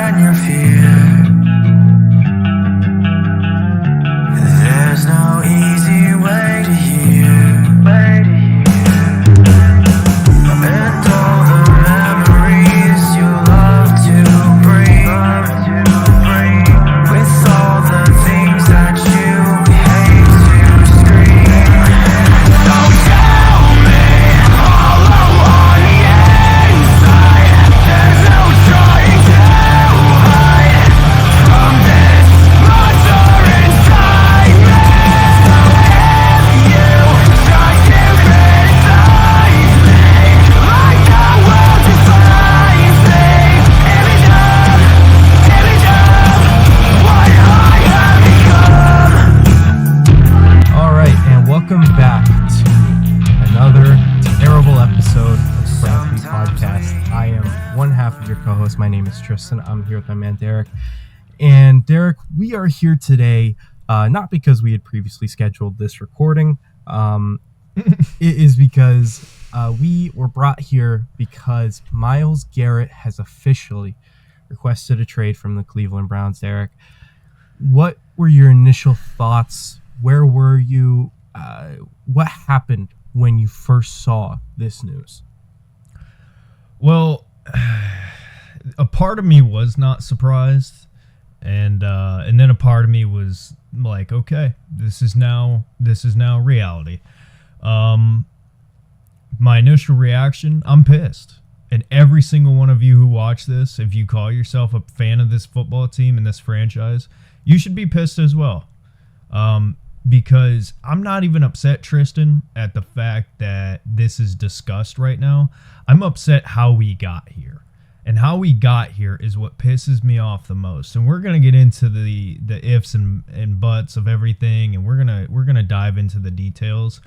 when you're feared. There's no easy way to hear. And all the memories you love to bring, with all the things that you hate to scream. Don't tell me all on the inside. There's no trying to hide from this monster inside me. So if you try to criticize me, like I will despise me, image of what I have become. All right, and welcome back to another terrible episode of Scrappy Podcast. I am one half of your co-host. My name is Tristan. I'm here with my man Derek. And Derek, we are here today, not because we had previously scheduled this recording. It is because we were brought here because Myles Garrett has officially requested a trade from the Cleveland Browns. Derek, what were your initial thoughts? Where were you? What happened when you first saw this news? Well, a part of me was not surprised, and then a part of me was like, okay, this is now reality. My initial reaction, I'm pissed. And every single one of you who watch this, if you call yourself a fan of this football team and this franchise, you should be pissed as well. Because I'm not even upset, Tristan, at the fact that this is discussed right now. I'm upset how we got here. And how we got here is what pisses me off the most. And we're going to get into the ifs and buts of everything, and we're going to dive into the details.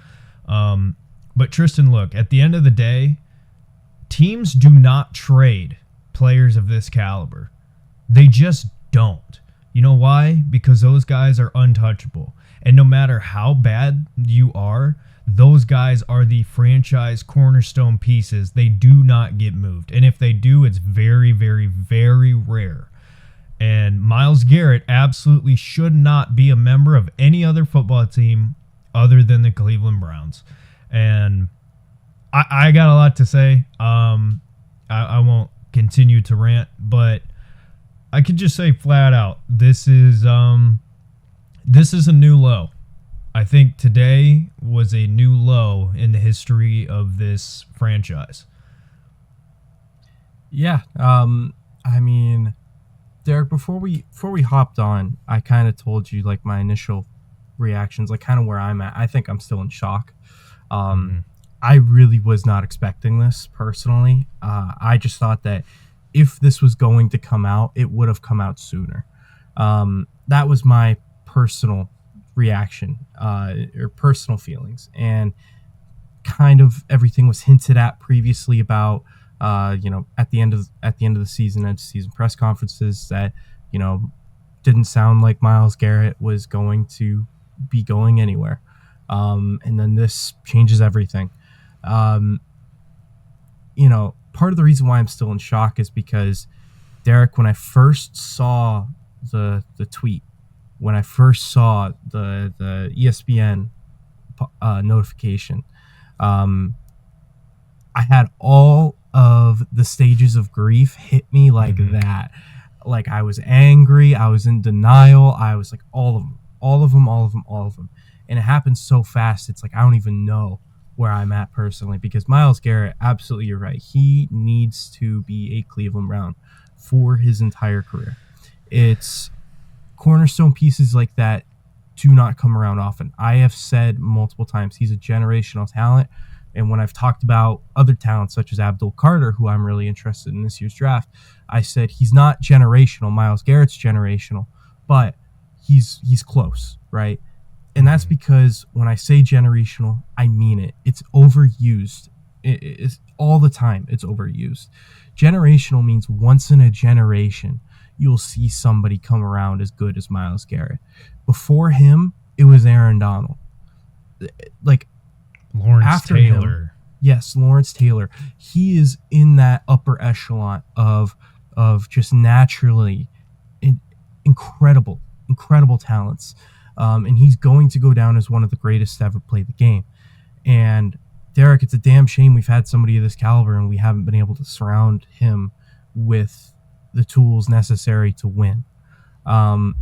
But Tristan, look, at the end of the day, teams do not trade players of this caliber. They just don't. You know why? Because those guys are untouchable. And no matter how bad you are, those guys are the franchise cornerstone pieces. They do not get moved. And if they do, it's very, very, very rare. And Myles Garrett absolutely should not be a member of any other football team other than the Cleveland Browns. And I got a lot to say. I won't continue to rant, but I could just say flat out, this is a new low. I think today was a new low in the history of this franchise. Yeah, I mean, Derek, before we hopped on, I kind of told you like my initial reactions, like kind of where I'm at. I think I'm still in shock. I really was not expecting this personally. I just thought that if this was going to come out, it would have come out sooner. That was my personal reaction or personal feelings, and kind of everything was hinted at previously about at the end of the season press conferences that didn't sound like Myles Garrett was going to be going anywhere, and then this changes everything. Part of the reason why I'm still in shock is because, Derek, when I first saw the tweet, when I first saw the ESPN notification, I had all of the stages of grief hit me like that. Like, I was angry, I was in denial, I was like, all of them. And it happened so fast, it's like I don't even know where I'm at personally, because Myles Garrett, absolutely, you're right. He needs to be a Cleveland Brown for his entire career. It's cornerstone pieces like that do not come around often. I have said multiple times he's a generational talent, and when I've talked about other talents such as Abdul Carter, who I'm really interested in this year's draft, I said he's not generational. Myles Garrett's generational, but he's close, right? And that's because when I say generational, I mean it. It's overused. It's all the time. It's overused. Generational means once in a generation, you'll see somebody come around as good as Myles Garrett. Before him, it was Aaron Donald. Like Lawrence Taylor. Yes, Lawrence Taylor. He is in that upper echelon of of just naturally incredible talents. And he's going to go down as one of the greatest to ever play the game. And Derek, it's a damn shame we've had somebody of this caliber and we haven't been able to surround him with the tools necessary to win. I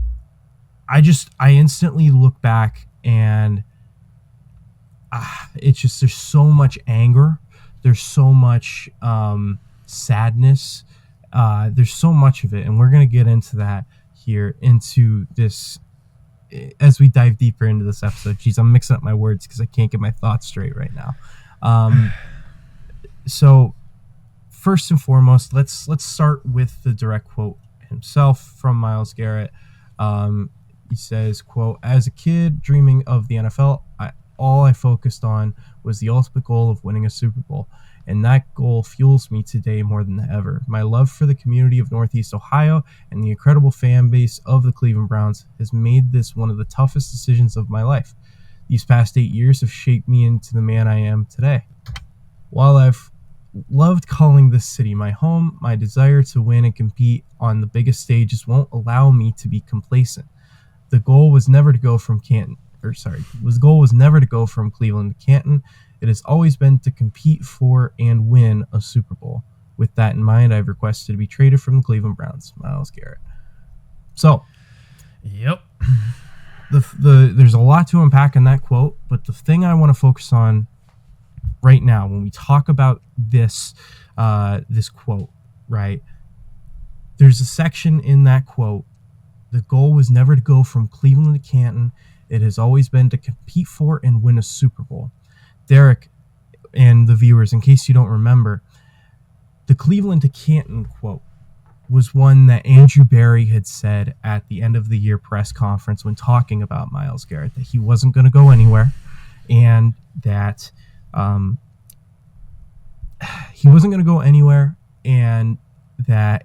instantly look back and it's just, there's so much anger. There's so much sadness. There's so much of it. And we're going to get into that here into this as we dive deeper into this episode. Jeez, I'm mixing up my words because I can't get my thoughts straight right now. So first and foremost, let's start with the direct quote himself from Myles Garrett. He says, quote, "As a kid dreaming of the NFL, all I focused on was the ultimate goal of winning a Super Bowl. And that goal fuels me today more than ever. My love for the community of Northeast Ohio and the incredible fan base of the Cleveland Browns has made this one of the toughest decisions of my life. These past 8 years have shaped me into the man I am today. While I've loved calling this city my home, my desire to win and compete on the biggest stages won't allow me to be complacent. The goal was never to go from Cleveland to Canton. It has always been to compete for and win a Super Bowl. With that in mind, I've requested to be traded from the Cleveland Browns." Myles Garrett. So, Yep. there's a lot to unpack in that quote, but the thing I want to focus on right now when we talk about this quote, right? There's a section in that quote. The goal was never to go from Cleveland to Canton. It has always been to compete for and win a Super Bowl. Derek and the viewers, in case you don't remember, the Cleveland to Canton quote was one that Andrew Berry had said at the end of the year press conference when talking about Myles Garrett, that he wasn't going to go anywhere and that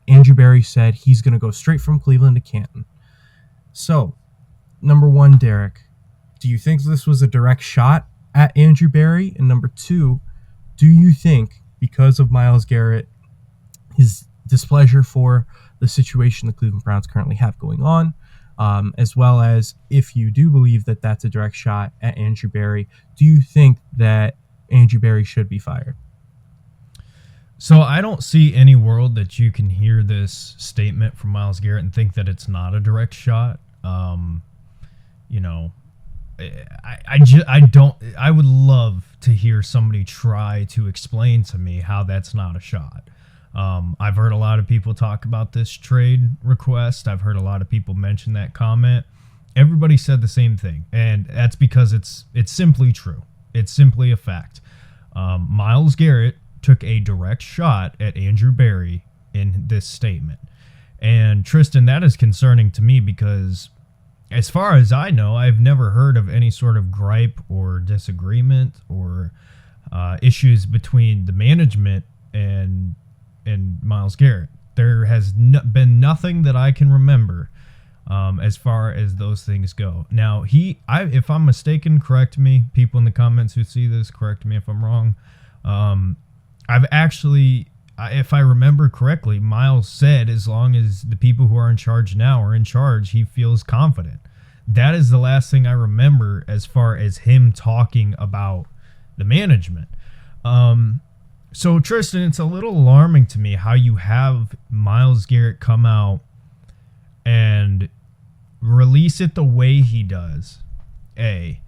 Andrew Berry said he's going to go straight from Cleveland to Canton. So, number one, Derek, do you think this was a direct shot at Andrew Berry? And number two, do you think because of Myles Garrett, his displeasure for the situation the Cleveland Browns currently have going on, as well as if you do believe that that's a direct shot at Andrew Berry, do you think that Andrew Berry should be fired? So I don't see any world that you can hear this statement from Myles Garrett and think that it's not a direct shot. I would love to hear somebody try to explain to me how that's not a shot. I've heard a lot of people talk about this trade request. I've heard a lot of people mention that comment. Everybody said the same thing, and that's because it's simply true. It's simply a fact. Myles Garrett took a direct shot at Andrew Berry in this statement. And Tristan, that is concerning to me because as far as I know, I've never heard of any sort of gripe or disagreement or issues between the management and Myles Garrett. There has been nothing that I can remember as far as those things go. Now, if I'm mistaken, correct me. People in the comments who see this, correct me if I'm wrong. If I remember correctly, Myles said as long as the people who are in charge now are in charge, he feels confident. That is the last thing I remember as far as him talking about the management. So, Tristan, it's a little alarming to me how you have Myles Garrett come out and release it the way he does. A.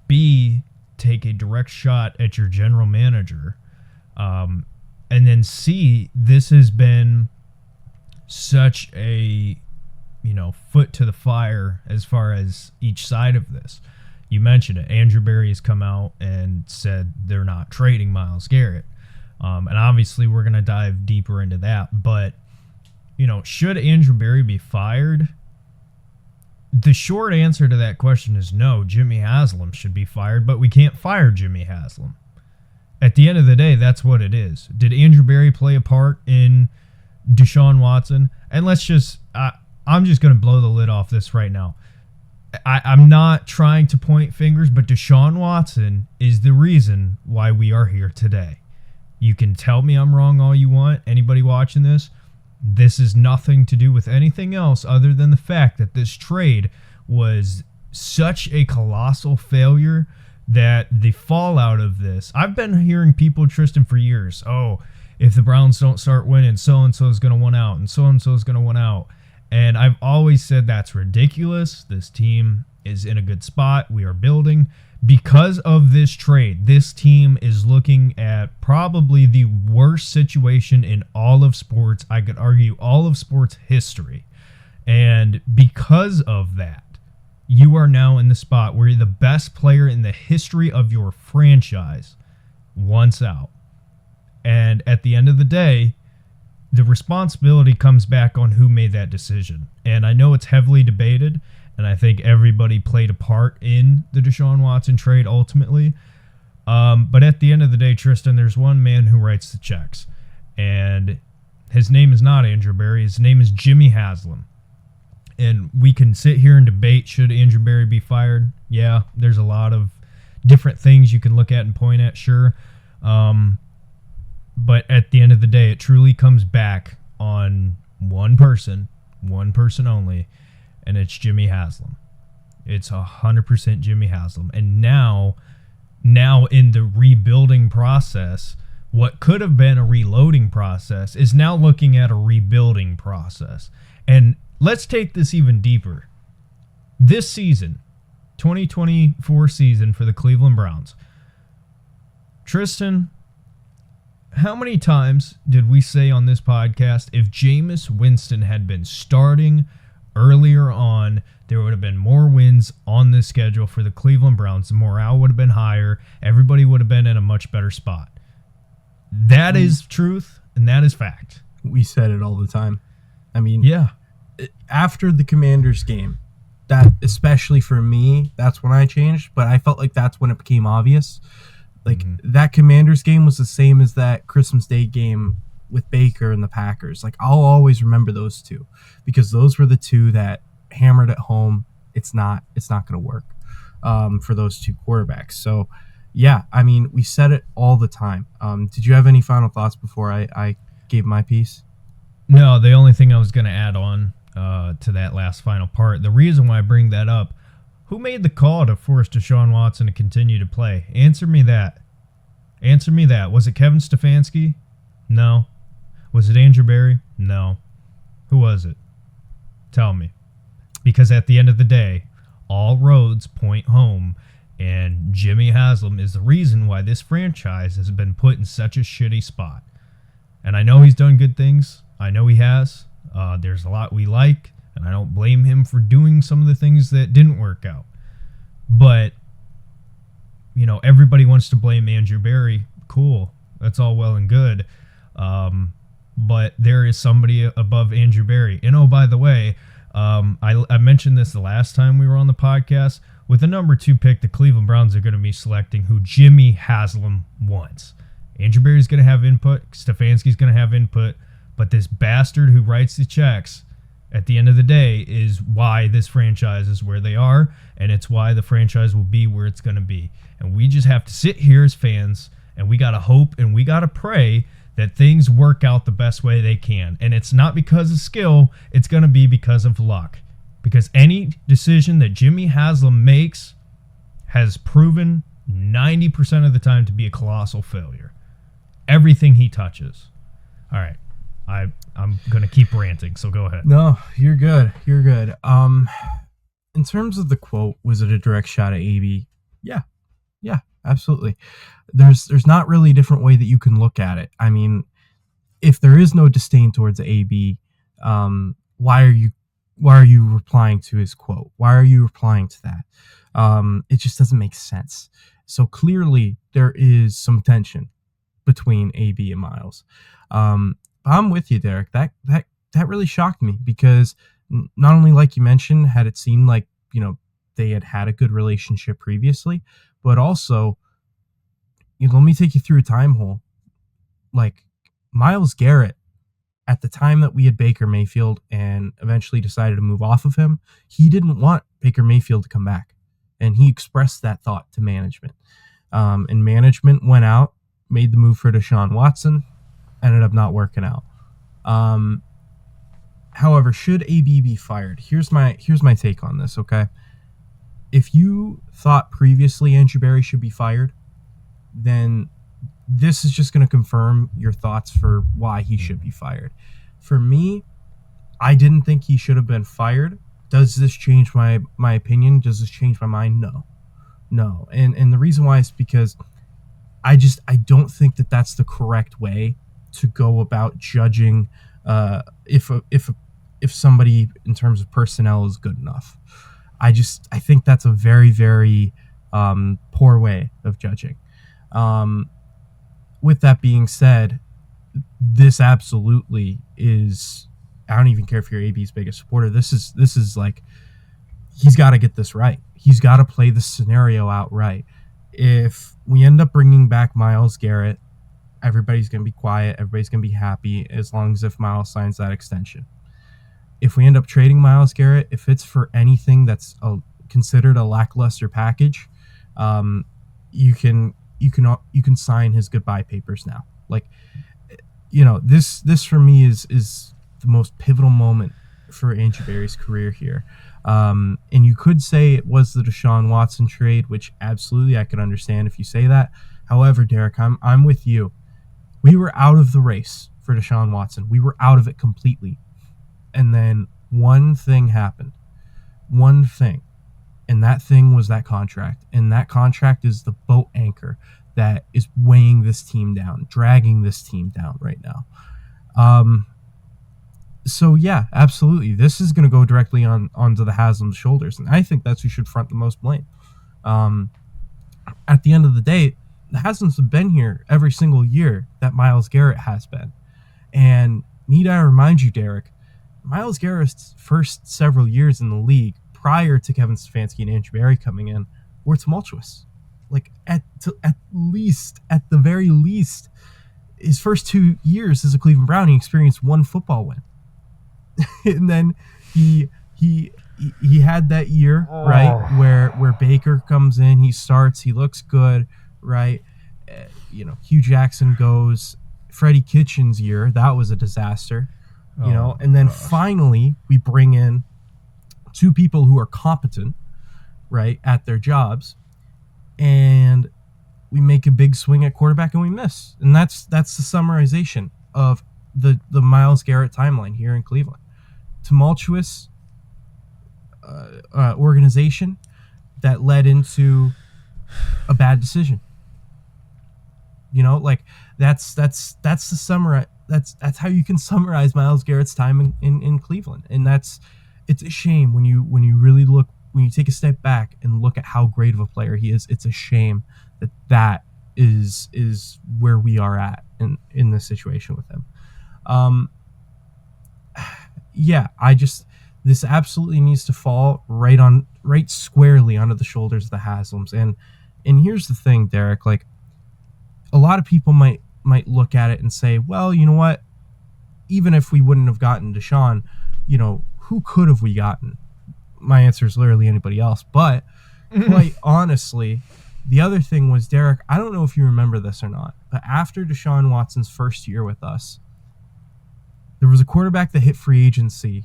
B. Take a direct shot at your general manager. And then C, this has been such a, foot to the fire as far as each side of this. You mentioned it. Andrew Berry has come out and said they're not trading Myles Garrett. And obviously we're going to dive deeper into that. But, should Andrew Berry be fired? The short answer to that question is no. Jimmy Haslam should be fired, but we can't fire Jimmy Haslam. At the end of the day, that's what it is. Did Andrew Berry play a part in Deshaun Watson? And I'm just going to blow the lid off this right now. I'm not trying to point fingers, but Deshaun Watson is the reason why we are here today. You can tell me I'm wrong all you want, anybody watching this. This is nothing to do with anything else other than the fact that this trade was such a colossal failure that the fallout of this, I've been hearing people, Tristan, for years, oh, if the Browns don't start winning, so-and-so is going to win out, and so-and-so is going to win out. And I've always said that's ridiculous. This team is in a good spot. We are building. Because of this trade, this team is looking at probably the worst situation in all of sports. I could argue all of sports history. And because of that, you are now in the spot where the best player in the history of your franchise wants out. And at the end of the day, the responsibility comes back on who made that decision. And I know it's heavily debated, and I think everybody played a part in the Deshaun Watson trade ultimately. But at the end of the day, Tristan, there's one man who writes the checks. And his name is not Andrew Berry. His name is Jimmy Haslam. And we can sit here and debate, should Andrew Berry be fired? Yeah, there's a lot of different things you can look at and point at, sure. But at the end of the day, it truly comes back on one person only, and it's Jimmy Haslam. It's 100% Jimmy Haslam. And now in the rebuilding process, what could have been a reloading process is now looking at a rebuilding process. And let's take this even deeper. This season, 2024 season for the Cleveland Browns, Tristan, how many times did we say on this podcast, if Jameis Winston had been starting earlier on, there would have been more wins on this schedule for the Cleveland Browns. The morale would have been higher. Everybody would have been in a much better spot. That is truth, and that is fact. We said it all the time. I mean, yeah. After the Commanders game, that especially for me, that's when I changed, but I felt like that's when it became obvious. Like, that Commanders game was the same as that Christmas Day game with Baker and the Packers. Like, I'll always remember those two because those were the two that hammered at home. It's not going to work for those two quarterbacks. So, yeah, I mean, we said it all the time. Did you have any final thoughts before I gave my piece? No, the only thing I was going to add on to that last final part, the reason why I bring that up, who made the call to force Deshaun Watson to continue to play? Answer me that. Was it Kevin Stefanski? No. Was it Andrew Berry? No. Who was it? Tell me. Because at the end of the day, all roads point home, and Jimmy Haslam is the reason why this franchise has been put in such a shitty spot. And I know he's done good things. I know he has. There's a lot we like, and I don't blame him for doing some of the things that didn't work out. But, you know, everybody wants to blame Andrew Berry. Cool. That's all well and good. But there is somebody above Andrew Berry. And, oh, by the way, I mentioned this the last time we were on the podcast. With the number 2 pick, the Cleveland Browns are going to be selecting who Jimmy Haslam wants. Andrew Berry's going to have input. Stefanski's going to have input. But this bastard who writes the checks, at the end of the day, is why this franchise is where they are, and it's why the franchise will be where it's going to be. And we just have to sit here as fans, and we got to hope and we got to pray that things work out the best way they can. And it's not because of skill, it's going to be because of luck. Because any decision that Jimmy Haslam makes has proven 90% of the time to be a colossal failure. Everything he touches. All right. I'm going to keep ranting, so go ahead. No, you're good. You're good. In terms of the quote, was it a direct shot at AB? Yeah, absolutely. There's not really a different way that you can look at it. I mean, if there is no disdain towards AB, why are you replying to his quote? Why are you replying to that? It just doesn't make sense. So clearly there is some tension between AB and Myles. I'm with you, Derek. That really shocked me because not only, like you mentioned, had it seemed like, you know, they had a good relationship previously, but also, you know, let me take you through a time hole. Like, Myles Garrett, at the time that we had Baker Mayfield and eventually decided to move off of him, he didn't want Baker Mayfield to come back. And he expressed that thought to management. And management went out, made the move for Deshaun Watson, ended up not working out. However, should AB be fired? Here's my take on this, okay? If you thought previously Andrew Berry should be fired, then this is just going to confirm your thoughts for why he should be fired. For me, I didn't think he should have been fired. Does this change my opinion? Does this change my mind? No. And the reason why is because I don't think that that's the correct way to go about judging if somebody in terms of personnel is good enough. I think that's a very, very poor way of judging. With that being said, this absolutely is. I don't even care if you're AB's biggest supporter. This is like, he's got to get this right. He's got to play the scenario out right. If we end up bringing back Myles Garrett, everybody's going to be quiet. Everybody's going to be happy as long as if Myles signs that extension. If we end up trading Myles Garrett, if it's for anything that's considered a lackluster package, you can sign his goodbye papers now. Like, this for me is the most pivotal moment for Andrew Berry's career here. And you could say it was the Deshaun Watson trade, which absolutely I could understand if you say that. However, Derek, I'm with you. We were out of the race for Deshaun Watson. We were out of it completely. And then one thing happened. One thing. And that thing was that contract. And that contract is the boat anchor that is weighing this team down, dragging this team down right now. So yeah, absolutely. This is going to go directly onto the Haslam's shoulders, and I think that's who should front the most blame. At the end of the day, the Haslams have been here every single year that Myles Garrett has been. And need I remind you, Derek, Myles Garrett's first several years in the league prior to Kevin Stefanski and Andrew Berry coming in were tumultuous. Like at the very least, his first 2 years as a Cleveland Brown, he experienced one football win. And then he had that year, right, where Baker comes in, he starts, he looks good, right? Hugh Jackson goes. Freddie Kitchens' year, that was a disaster, and then finally we bring in two people who are competent, right, at their jobs, and we make a big swing at quarterback and we miss. And that's the summarization of the Myles Garrett timeline here in Cleveland. Tumultuous organization that led into a bad decision. That's the summary. That's how you can summarize Myles Garrett's time in Cleveland. And it's a shame when you really look, when you take a step back and look at how great of a player he is. It's a shame that is where we are at in this situation with him. This absolutely needs to fall right squarely onto the shoulders of the Haslams. And here's the thing, Derek, like, a lot of people might look at it and say, well, you know what? Even if we wouldn't have gotten Deshaun, who could have we gotten? My answer is literally anybody else. But quite honestly, the other thing was, Derek, I don't know if you remember this or not, but after Deshaun Watson's first year with us, there was a quarterback that hit free agency,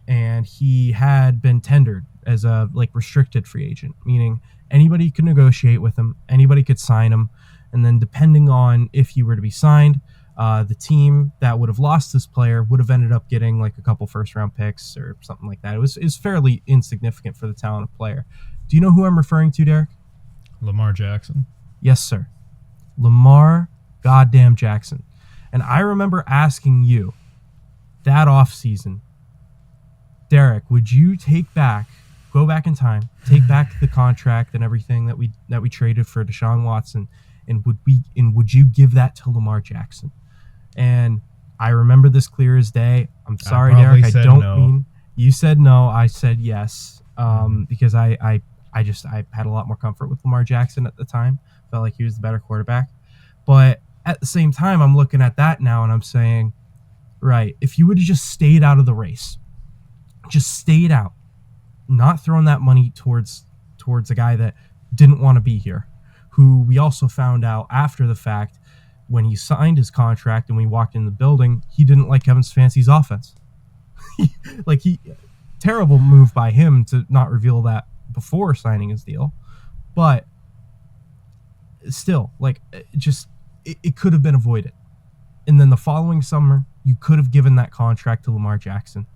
and he had been tendered as a restricted free agent, meaning anybody could negotiate with him, anybody could sign him, and then depending on if he were to be signed, the team that would have lost this player would have ended up getting a couple first-round picks or something like that. It was fairly insignificant for the talent of player. Do you know who I'm referring to, Derek? Lamar Jackson. Yes, sir. Lamar goddamn Jackson. And I remember asking you that offseason, Derek, would you go back in time, take back the contract and everything that we traded for Deshaun Watson, and would you give that to Lamar Jackson? And I remember this clear as day. I'm sorry, Derek. I don't mean you said no. I said yes, because I had a lot more comfort with Lamar Jackson at the time. Felt like he was the better quarterback. But at the same time, I'm looking at that now and I'm saying, right, if you would have just stayed out of the race, just stayed out, not throwing that money towards a guy that didn't want to be here, who we also found out after the fact when he signed his contract and we walked in the building, he didn't like Kevin Stefanski's offense. Terrible move by him to not reveal that before signing his deal, but still, it could have been avoided. And then the following summer, you could have given that contract to Lamar Jackson.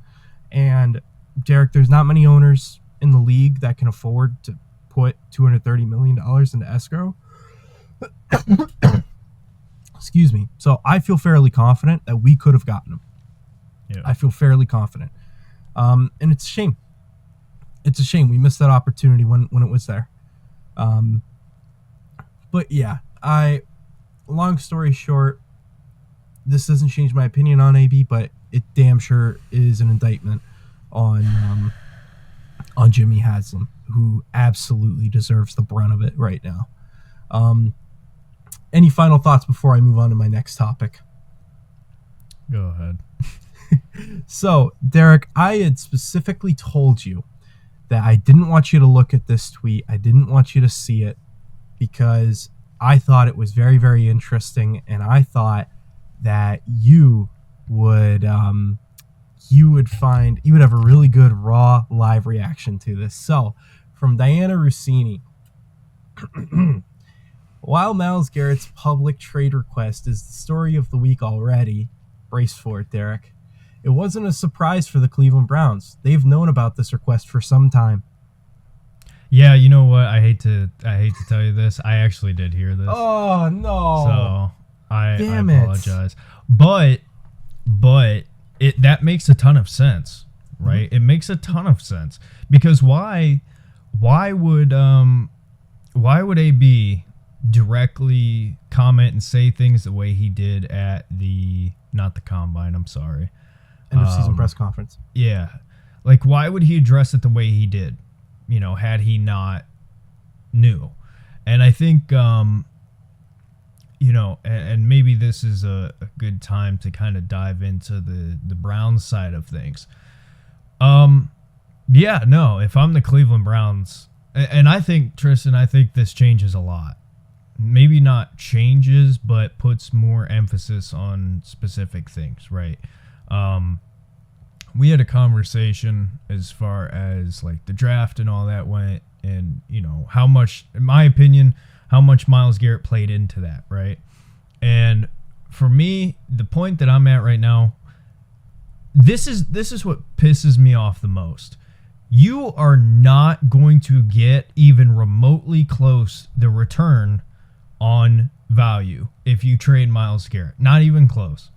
And Derek, there's not many owners in the league that can afford to put $230 million into escrow. Excuse me. So I feel fairly confident that we could have gotten him. Yeah. I feel fairly confident. And it's a shame. It's a shame we missed that opportunity when it was there. But yeah, long story short, this doesn't change my opinion on AB, but it damn sure is an indictment on Jimmy Haslam, who absolutely deserves the brunt of it right now. Any final thoughts before I move on to my next topic? Go ahead. So, Derek, I had specifically told you that I didn't want you to look at this tweet. I didn't want you to see it because I thought it was very, very interesting, and I thought that you would have a really good raw live reaction to this. So, from Diana Rossini, while Myles Garrett's public trade request is the story of the week already, brace for it, Derek, it wasn't a surprise for the Cleveland Browns. They've known about this request for some time. Yeah, you know what? I hate to tell you this. I actually did hear this. Oh no! So I apologize. It. But that makes a ton of sense, right? Mm-hmm. It makes a ton of sense because why would AB directly comment and say things the way he did at not the combine? I'm sorry. End of season press conference. Yeah. Like, why would he address it the way he did, had he not knew? And I think, and maybe this is a good time to kind of dive into the Browns side of things. Yeah, no, if I'm the Cleveland Browns, and I think, Tristan, this changes a lot. Maybe not changes, but puts more emphasis on specific things, right? We had a conversation as far as like the draft and all that went, and how much, in my opinion, how much Myles Garrett played into that, right? And for me, the point that I'm at right now, this is what pisses me off the most. You are not going to get even remotely close the return on value if you trade Myles Garrett. Not even close.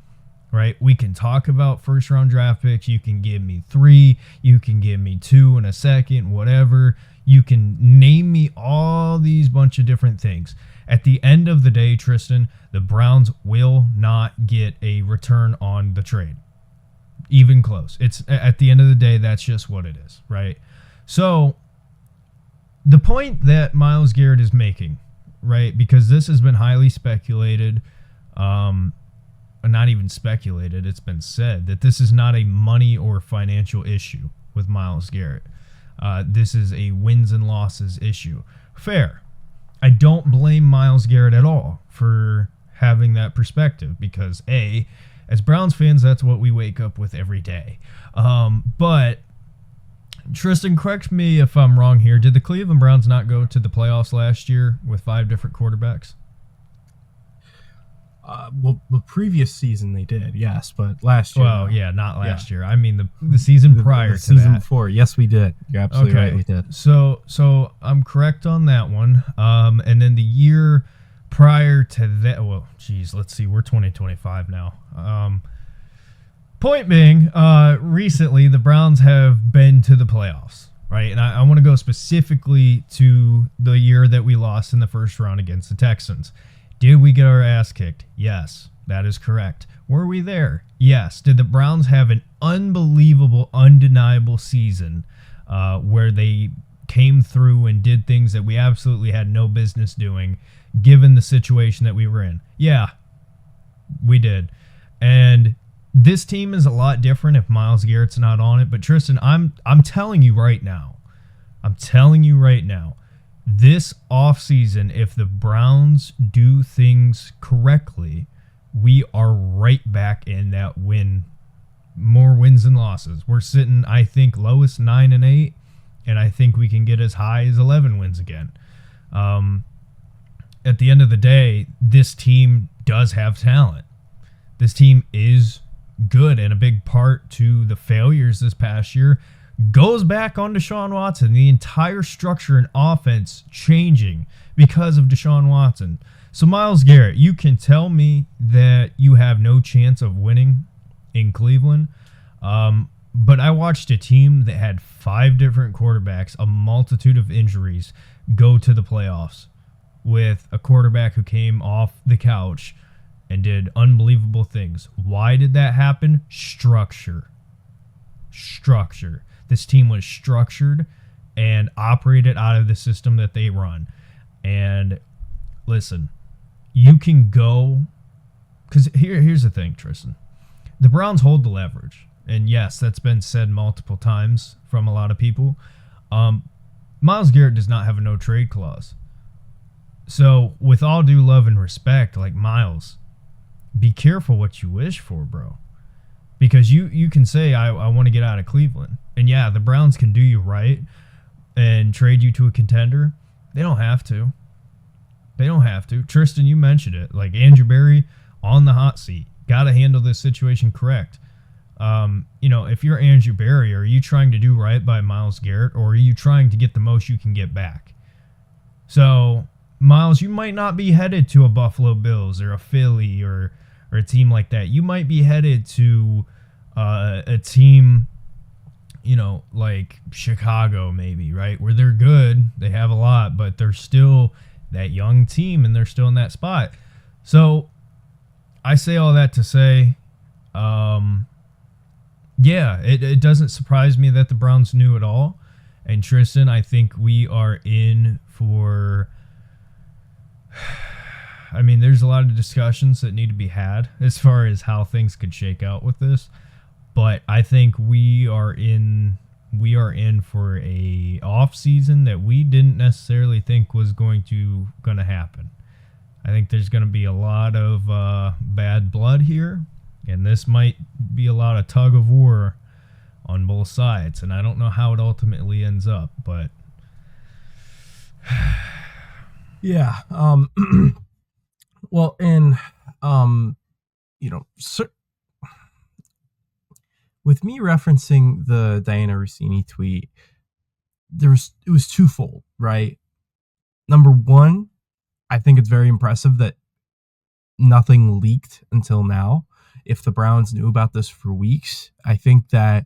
Right? We can talk about first round draft picks. You can give me 3. You can give me 2 in a second, whatever. You can name me all these bunch of different things. At the end of the day, Tristan, the Browns will not get a return on the trade. Even close. It's at the end of the day, that's just what it is, right? So the point that Myles Garrett is making, right? Because this has been highly speculated, not even speculated, it's been said that this is not a money or financial issue with Myles Garrett. This is a wins and losses issue. Fair. I don't blame Myles Garrett at all for having that perspective because, A, as Browns fans, that's what we wake up with every day. But, Tristan, correct me if I'm wrong here. Did the Cleveland Browns not go to the playoffs last year with 5 different quarterbacks? Well, the previous season they did, yes, but last year. Well, yeah, not last year. I mean the season prior to season that. Before. Yes, we did. You're absolutely right. We did. So I'm correct on that one. And then the year prior to that, well, geez, let's see, we're 2025 now. Point being, recently the Browns have been to the playoffs, right? And I want to go specifically to the year that we lost in the first round against the Texans. Did we get our ass kicked? Yes, that is correct. Were we there? Yes. Did the Browns have an unbelievable, undeniable season where they came through and did things that we absolutely had no business doing, given the situation that we were in? Yeah, we did. And this team is a lot different if Myles Garrett's not on it. But Tristan, I'm telling you right now, this offseason, if the Browns do things correctly, we are right back in that win more wins than losses. We're sitting, I think, lowest 9-8, and I think we can get as high as 11 wins again. At the end of the day, this team does have talent. This team is good, and a big part to the failures this past year goes back on Deshaun Watson. The entire structure and offense changing because of Deshaun Watson. So, Myles Garrett, you can tell me that you have no chance of winning in Cleveland, but I watched a team that had 5 different quarterbacks, a multitude of injuries, go to the playoffs with a quarterback who came off the couch and did unbelievable things. Why did that happen? Structure. This team was structured and operated out of the system that they run. And listen, you can go, because here's the thing, Tristan. The Browns hold the leverage. And yes, that's been said multiple times from a lot of people. Myles Garrett does not have a no-trade clause. So, with all due love and respect, like, Myles, be careful what you wish for, bro. Because you can say, I want to get out of Cleveland. And yeah, the Browns can do you right and trade you to a contender. They don't have to. Tristan, you mentioned it. Like, Andrew Berry on the hot seat. Got to handle this situation correct. If you're Andrew Berry, are you trying to do right by Myles Garrett, or are you trying to get the most you can get back? So, Myles, you might not be headed to a Buffalo Bills or a Philly or a team like that. You might be headed to a team, like Chicago maybe, right? Where they're good, they have a lot, but they're still that young team and they're still in that spot. So I say all that to say, it doesn't surprise me that the Browns knew it all. And Tristan, I think we are in for... I mean, there's a lot of discussions that need to be had as far as how things could shake out with this, but I think we are in for a off season that we didn't necessarily think was going to happen. I think there's going to be a lot of bad blood here, and this might be a lot of tug of war on both sides, and I don't know how it ultimately ends up, but yeah. Well, and with me referencing the Diana Rossini tweet, it was twofold, right? Number one, I think it's very impressive that nothing leaked until now. If the Browns knew about this for weeks, I think that,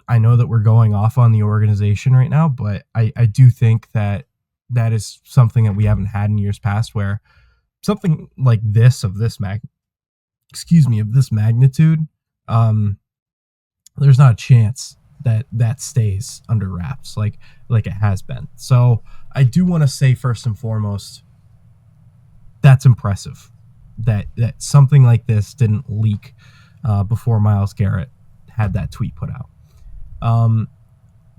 I know that we're going off on the organization right now, but I do think that is something that we haven't had in years past, where something like this, of this magnitude, there's not a chance that stays under wraps like it has been. So I do want to say, first and foremost, that's impressive that something like this didn't leak before Myles Garrett had that tweet put out.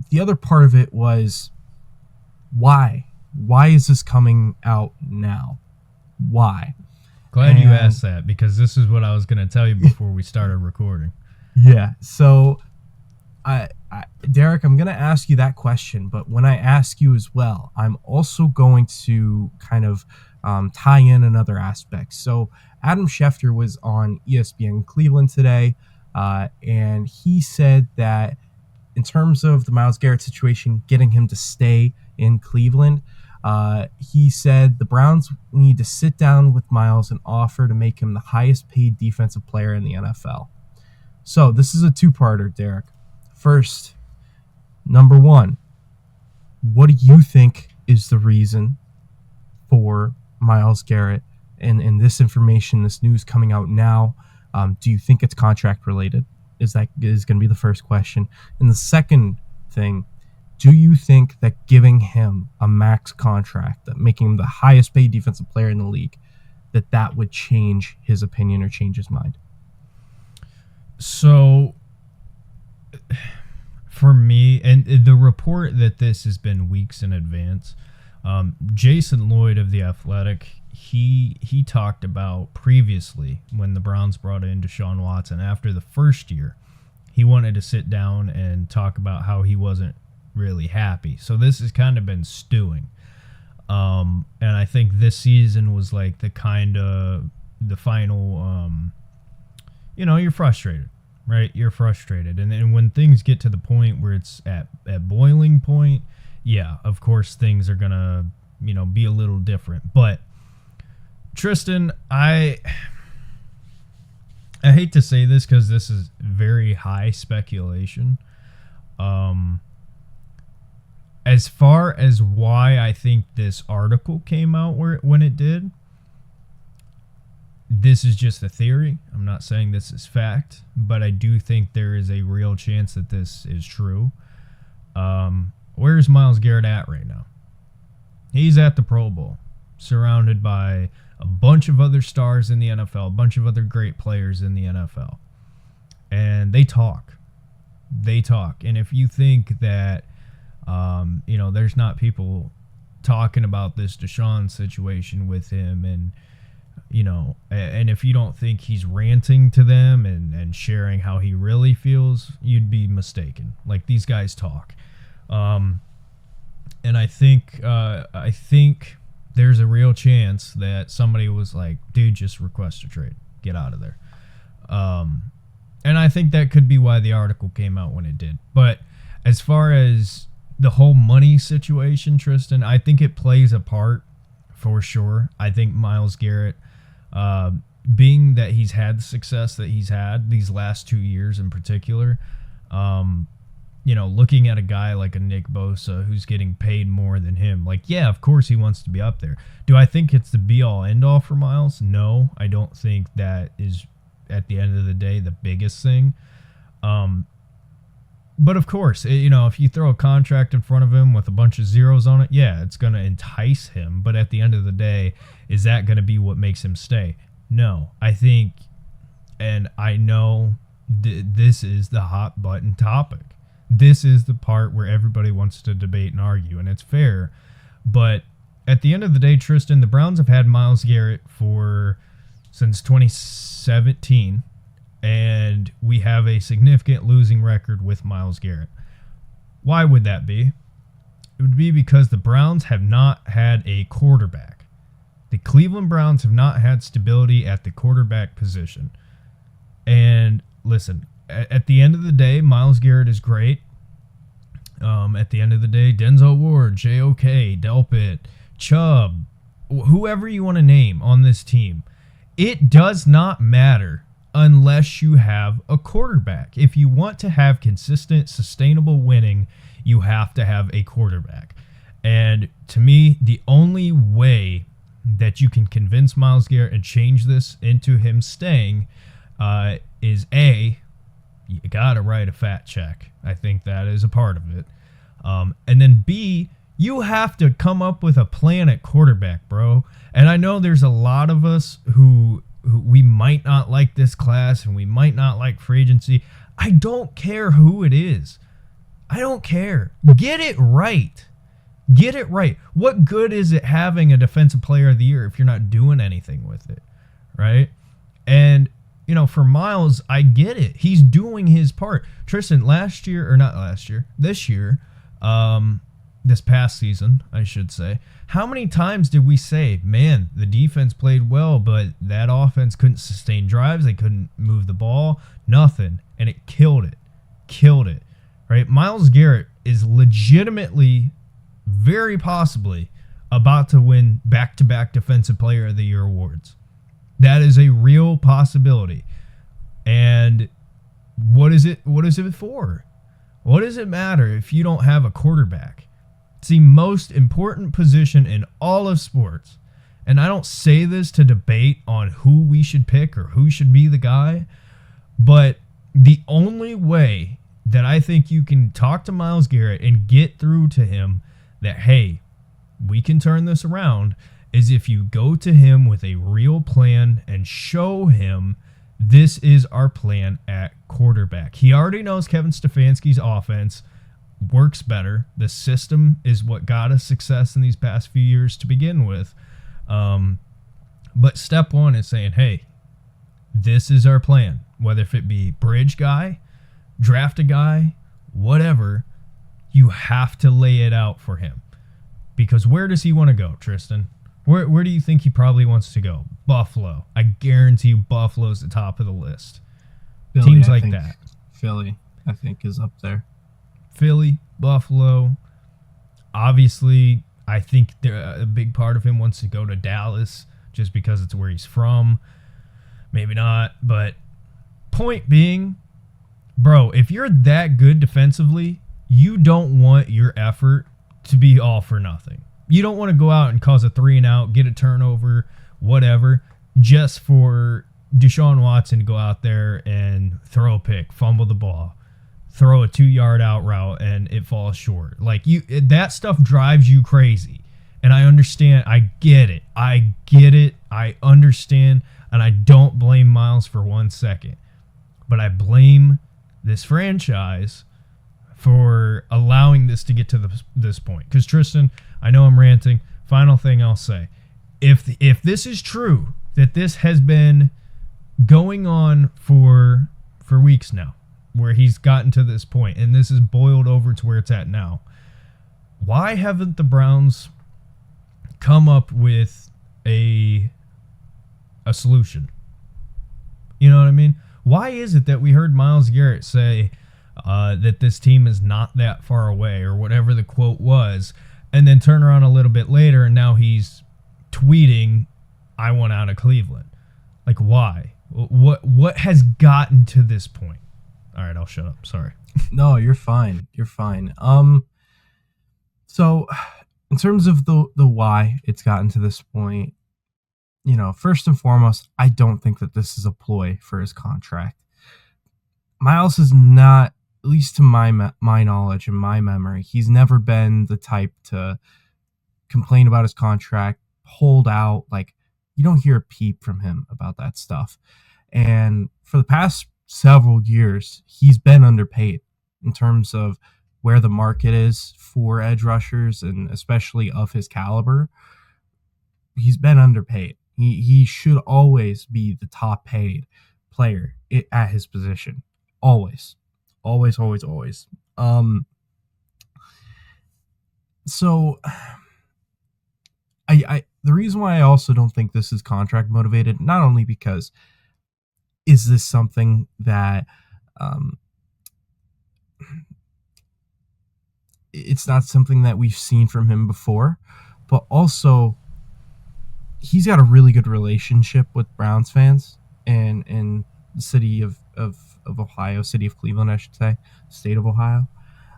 The other part of it was, why is this coming out now? Why? Glad you asked that, because this is what I was going to tell you before we started recording. Yeah. So, Derek, I'm going to ask you that question, but when I ask you as well, I'm also going to kind of tie in another aspect. So, Adam Schefter was on ESPN Cleveland today, and he said that in terms of the Myles Garrett situation, getting him to stay in Cleveland, he said the Browns need to sit down with Myles and offer to make him the highest paid defensive player in the NFL. So this is a two-parter, Derek. First, number one, what do you think is the reason for Myles Garrett and this information, this news coming out now? Do you think it's contract related? Is going to be the first question. And the second thing, do you think that giving him a max contract, that making him the highest paid defensive player in the league, that would change his opinion or change his mind? So, for me, and the report that this has been weeks in advance, Jason Lloyd of The Athletic, he talked about previously when the Browns brought in Deshaun Watson after the first year, he wanted to sit down and talk about how he wasn't really happy. So this has kind of been stewing. And I think this season was like the final, you're frustrated, right? You're frustrated. And then when things get to the point where it's at boiling point, yeah, of course things are going to, be a little different. But Tristan, I hate to say this because this is very high speculation. As far as why I think this article came out when it did, this is just a theory. I'm not saying this is fact, but I do think there is a real chance that this is true. Where's Myles Garrett at right now? He's at the Pro Bowl, surrounded by a bunch of other stars in the NFL, a bunch of other great players in the NFL. And they talk. And if you think that, there's not people talking about this Deshaun situation with him and, and if you don't think he's ranting to them and sharing how he really feels, you'd be mistaken. Like, these guys talk. And I think there's a real chance that somebody was like, dude, just request a trade. Get out of there. And I think that could be why the article came out when it did. But as far as the whole money situation, Tristan, I think it plays a part for sure. I think Myles Garrett, being that he's had the success that he's had these last 2 years in particular, looking at a guy like a Nick Bosa who's getting paid more than him, like, yeah, of course he wants to be up there. Do I think it's the be-all, end-all for Myles? No, I don't think that is, at the end of the day, the biggest thing. But of course, if you throw a contract in front of him with a bunch of zeros on it, yeah, it's going to entice him. But at the end of the day, is that going to be what makes him stay? No, I think, and I know this is the hot button topic. This is the part where everybody wants to debate and argue, and it's fair. But at the end of the day, Tristan, the Browns have had Myles Garrett since 2017. And we have a significant losing record with Myles Garrett. Why would that be? It would be because the Browns have not had a quarterback. The Cleveland Browns have not had stability at the quarterback position. And listen, at the end of the day, Myles Garrett is great. At the end of the day, Denzel Ward, J.O.K., Delpit, Chubb, whoever you want to name on this team, it does not matter unless you have a quarterback. If you want to have consistent, sustainable winning, you have to have a quarterback. And to me, the only way that you can convince Myles Garrett and change this into him staying is A, you got to write a fat check. I think that is a part of it. And then B, you have to come up with a plan at quarterback, bro. And I know there's a lot of us who we might not like this class and we might not like free agency. I don't care who it is. I don't care. Get it right. Get it right. What good is it having a defensive player of the year if you're not doing anything with it, right? And, for Myles, I get it. He's doing his part. Tristan, this year, this past season, I should say, how many times did we say, man, the defense played well, but that offense couldn't sustain drives, they couldn't move the ball, nothing, and it killed it, right? Myles Garrett is legitimately, very possibly, about to win back-to-back Defensive Player of the Year awards. That is a real possibility. And what is it for? What does it matter if you don't have a quarterback? It's the most important position in all of sports. And I don't say this to debate on who we should pick or who should be the guy, but the only way that I think you can talk to Myles Garrett and get through to him that, hey, we can turn this around, is if you go to him with a real plan and show him this is our plan at quarterback. He already knows Kevin Stefanski's offense works better. The system is what got us success in these past few years to begin with. But step one is saying, hey, this is our plan. Whether if it be bridge guy, draft a guy, whatever, you have to lay it out for him. Because where does he want to go, Tristan? Where do you think he probably wants to go? Buffalo. I guarantee you Buffalo's the top of the list. Philly, Teams I like think. that. Philly, I think, is up there. Philly, Buffalo. Obviously, I think a big part of him wants to go to Dallas just because it's where he's from. Maybe not, but point being, bro, if you're that good defensively, you don't want your effort to be all for nothing. You don't want to go out and cause a 3-and-out, get a turnover, whatever, just for Deshaun Watson to go out there and throw a pick, fumble the ball, throw a 2-yard out route, and it falls short. Like, that stuff drives you crazy. And I understand. I get it. I understand. And I don't blame Myles for 1 second. But I blame this franchise for allowing this to get to this point. Because, Tristan, I know I'm ranting. Final thing I'll say. If this is true, that this has been going on for weeks now, where he's gotten to this point, and this is boiled over to where it's at now, why haven't the Browns come up with a solution? You know what I mean? Why is it that we heard Myles Garrett say that this team is not that far away, or whatever the quote was, and then turn around a little bit later and now he's tweeting, I want out of Cleveland? Like, why? What has gotten to this point? All right, I'll shut up. Sorry. No, you're fine. You're fine. So in terms of the why it's gotten to this point, you know, first and foremost, I don't think that this is a ploy for his contract. Myles is not, at least to my knowledge and my memory, he's never been the type to complain about his contract, hold out. Like, you don't hear a peep from him about that stuff. And for the past several years, he's been underpaid in terms of where the market is for edge rushers, and especially of his caliber. He's been underpaid. He should always be the top paid player at his position. Always. Always, always, always. So I the reason why I also don't think this is contract motivated, not only because is this something that it's not something that we've seen from him before, but also he's got a really good relationship with Browns fans and the city of Ohio, city of Cleveland, I should say, state of Ohio.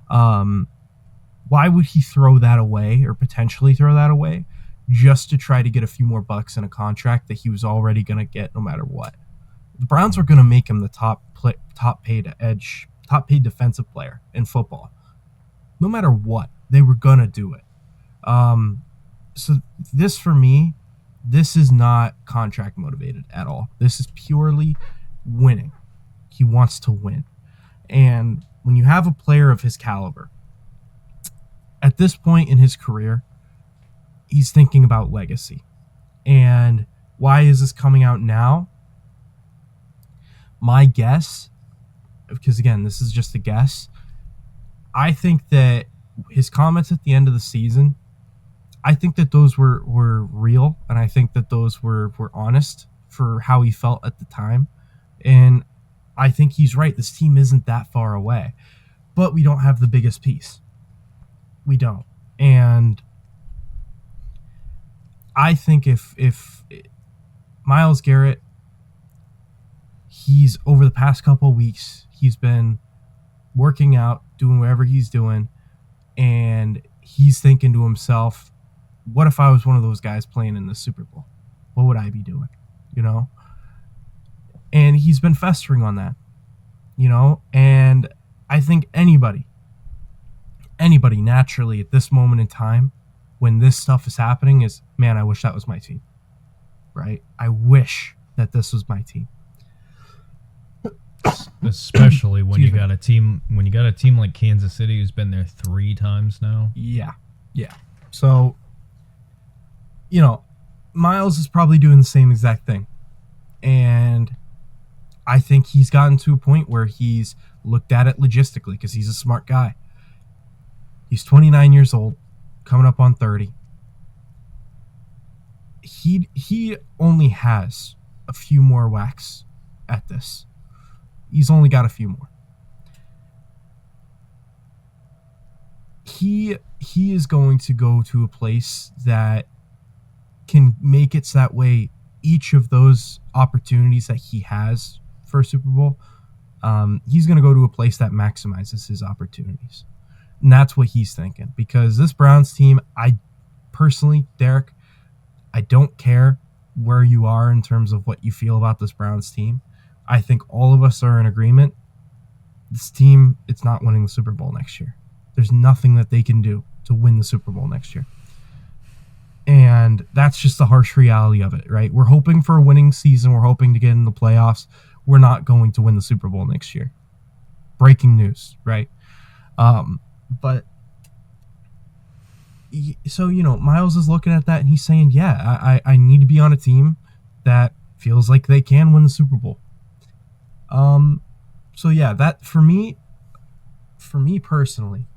Why would he throw that away, or potentially throw that away, just to try to get a few more bucks in a contract that he was already going to get no matter what? The Browns were going to make him the top paid defensive player in football. No matter what, they were going to do it. So this, for me, this is not contract motivated at all. This is purely winning. He wants to win. And when you have a player of his caliber, at this point in his career, he's thinking about legacy. And why is this coming out now? My guess, because again, this is just a guess, I think that his comments at the end of the season, I think that those were real, and I think that those were honest for how he felt at the time. And I think he's right. This team isn't that far away, but we don't have the biggest piece. We don't. And I think if Myles Garrett, he's over the past couple of weeks, he's been working out, doing whatever he's doing, and he's thinking to himself, what if I was one of those guys playing in the Super Bowl? What would I be doing? You know? And he's been festering on that, you know? And I think anybody naturally at this moment in time, when this stuff is happening, is, man, I wish that was my team, right? I wish that this was my team. Especially when you got a team like Kansas City who's been there 3 times now. Yeah. So, you know, Myles is probably doing the same exact thing. And I think he's gotten to a point where he's looked at it logistically because he's a smart guy. He's 29 years old, coming up on 30. He only has a few more whacks at this. He's only got a few more. He is going to go to a place that can make it so that way each of those opportunities that he has for a Super Bowl, he's going to go to a place that maximizes his opportunities. And that's what he's thinking. Because this Browns team, I personally, Derek, I don't care where you are in terms of what you feel about this Browns team. I think all of us are in agreement. This team, it's not winning the Super Bowl next year. There's nothing that they can do to win the Super Bowl next year. And that's just the harsh reality of it, right? We're hoping for a winning season. We're hoping to get in the playoffs. We're not going to win the Super Bowl next year. Breaking news, right? But so, Myles is looking at that and he's saying, yeah, I need to be on a team that feels like they can win the Super Bowl. So yeah, that for me personally,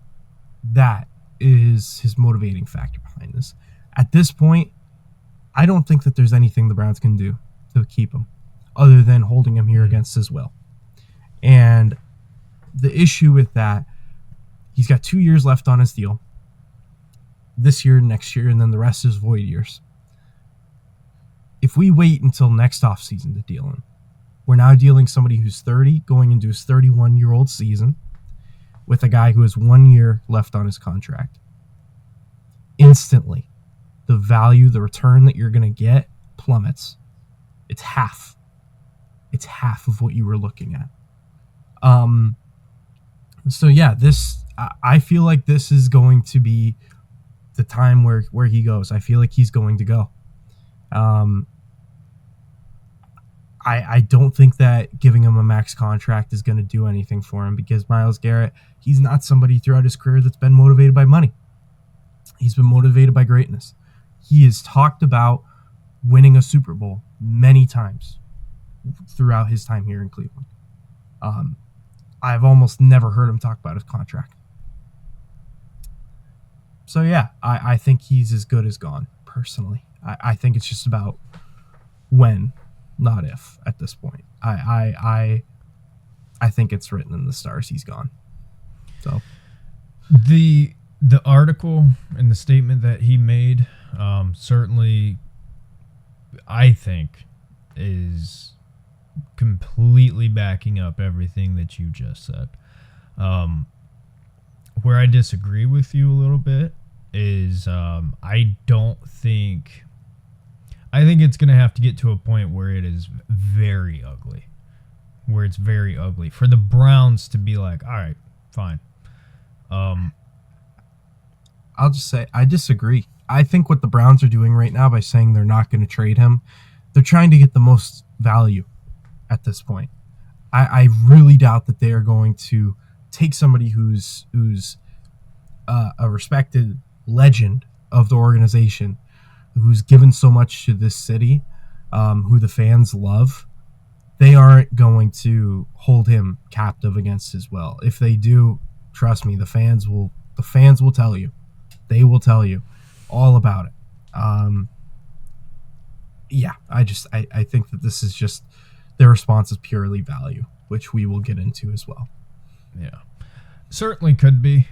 that is his motivating factor behind this. At this point, I don't think that there's anything the Browns can do to keep him other than holding him here against his will. And the issue with that, he's got 2 years left on his deal. This year, next year, and then the rest is void years. If we wait until next offseason to deal him, we're now dealing somebody who's 30 going into his 31-year-old season with a guy who has 1 year left on his contract. Instantly, the value, the return that you're going to get plummets. It's half. It's half of what you were looking at. So yeah, I feel like this is going to be the time where he goes. I feel like he's going to go. I don't think that giving him a max contract is going to do anything for him because Myles Garrett, he's not somebody throughout his career that's been motivated by money. He's been motivated by greatness. He has talked about winning a Super Bowl many times throughout his time here in Cleveland. I've almost never heard him talk about his contract. So yeah, I think he's as good as gone, personally. I think it's just about when, not if, at this point. I think it's written in the stars he's gone. So the article and the statement that he made certainly, I think, is completely backing up everything that you just said. Where I disagree with you a little bit is I think it's going to have to get to a point where it is very ugly. Where it's very ugly. For the Browns to be like, all right, fine. I'll just say, I disagree. I think what the Browns are doing right now by saying they're not going to trade him, they're trying to get the most value at this point. I really doubt that they are going to take somebody who's a respected legend of the organization, who's given so much to this city, who the fans love. They aren't going to hold him captive against his will. If they do, trust me, the fans will tell you. They will tell you all about it. Yeah, I think that this is just their response is purely value, which we will get into as well. Yeah, certainly could be.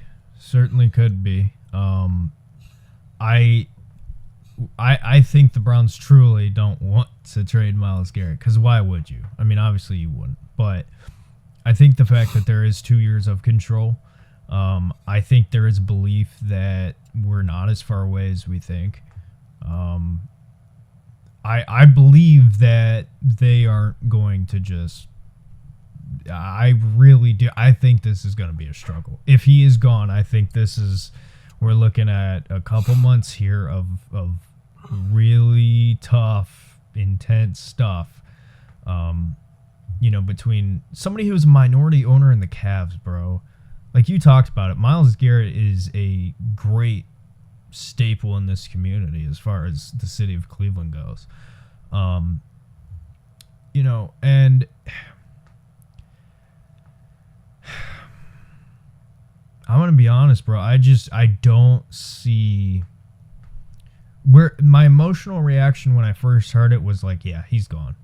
I think the Browns truly don't want to trade Myles Garrett, because why would you? I mean, obviously you wouldn't, but I think the fact that there is 2 years of control, I think there is belief that we're not as far away as we think. I believe that they aren't going to just... I really do. I think this is going to be a struggle. If he is gone, I think we're looking at a couple months here of really tough, intense stuff. Between somebody who's a minority owner in the Cavs, bro. Like you talked about it, Myles Garrett is a great staple in this community as far as the city of Cleveland goes. You know, and I'm going to be honest, bro. I don't see where my emotional reaction when I first heard it was like, yeah, he's gone.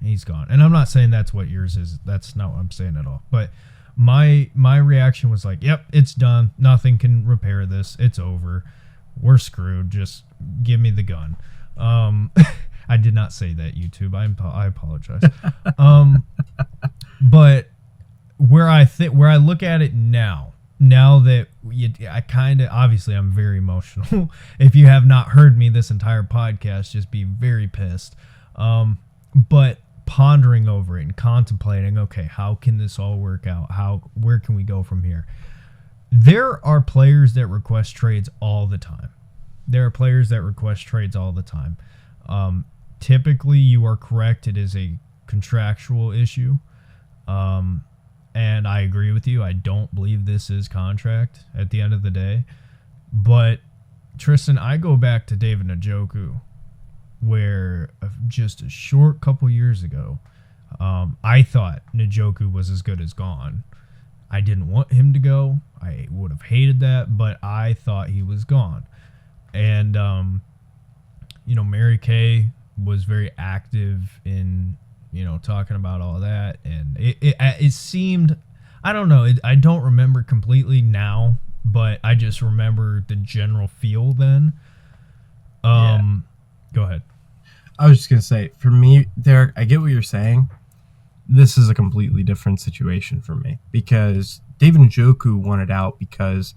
He's gone. And I'm not saying that's what yours is. That's not what I'm saying at all. But my reaction was like, yep, it's done. Nothing can repair this. It's over. We're screwed. Just give me the gun. I did not say that, YouTube. I apologize. But where I look at it now that I kind of, obviously I'm very emotional. If you have not heard me this entire podcast, just be very pissed. But pondering over it and contemplating, okay, how can this all work out? Where can we go from here? There are players that request trades all the time. Typically, you are correct. It is a contractual issue. And I agree with you. I don't believe this is contract at the end of the day. But, Tristan, I go back to David Njoku, where just a short couple years ago, I thought Njoku was as good as gone. I didn't want him to go. I would have hated that, but I thought he was gone. And, Mary Kay was very active in, talking about all that. And it seemed, I don't know, I don't remember completely now, but I just remember the general feel then. Go ahead. I was just going to say, for me, Derek, I get what you're saying. This is a completely different situation for me because David Njoku wanted out because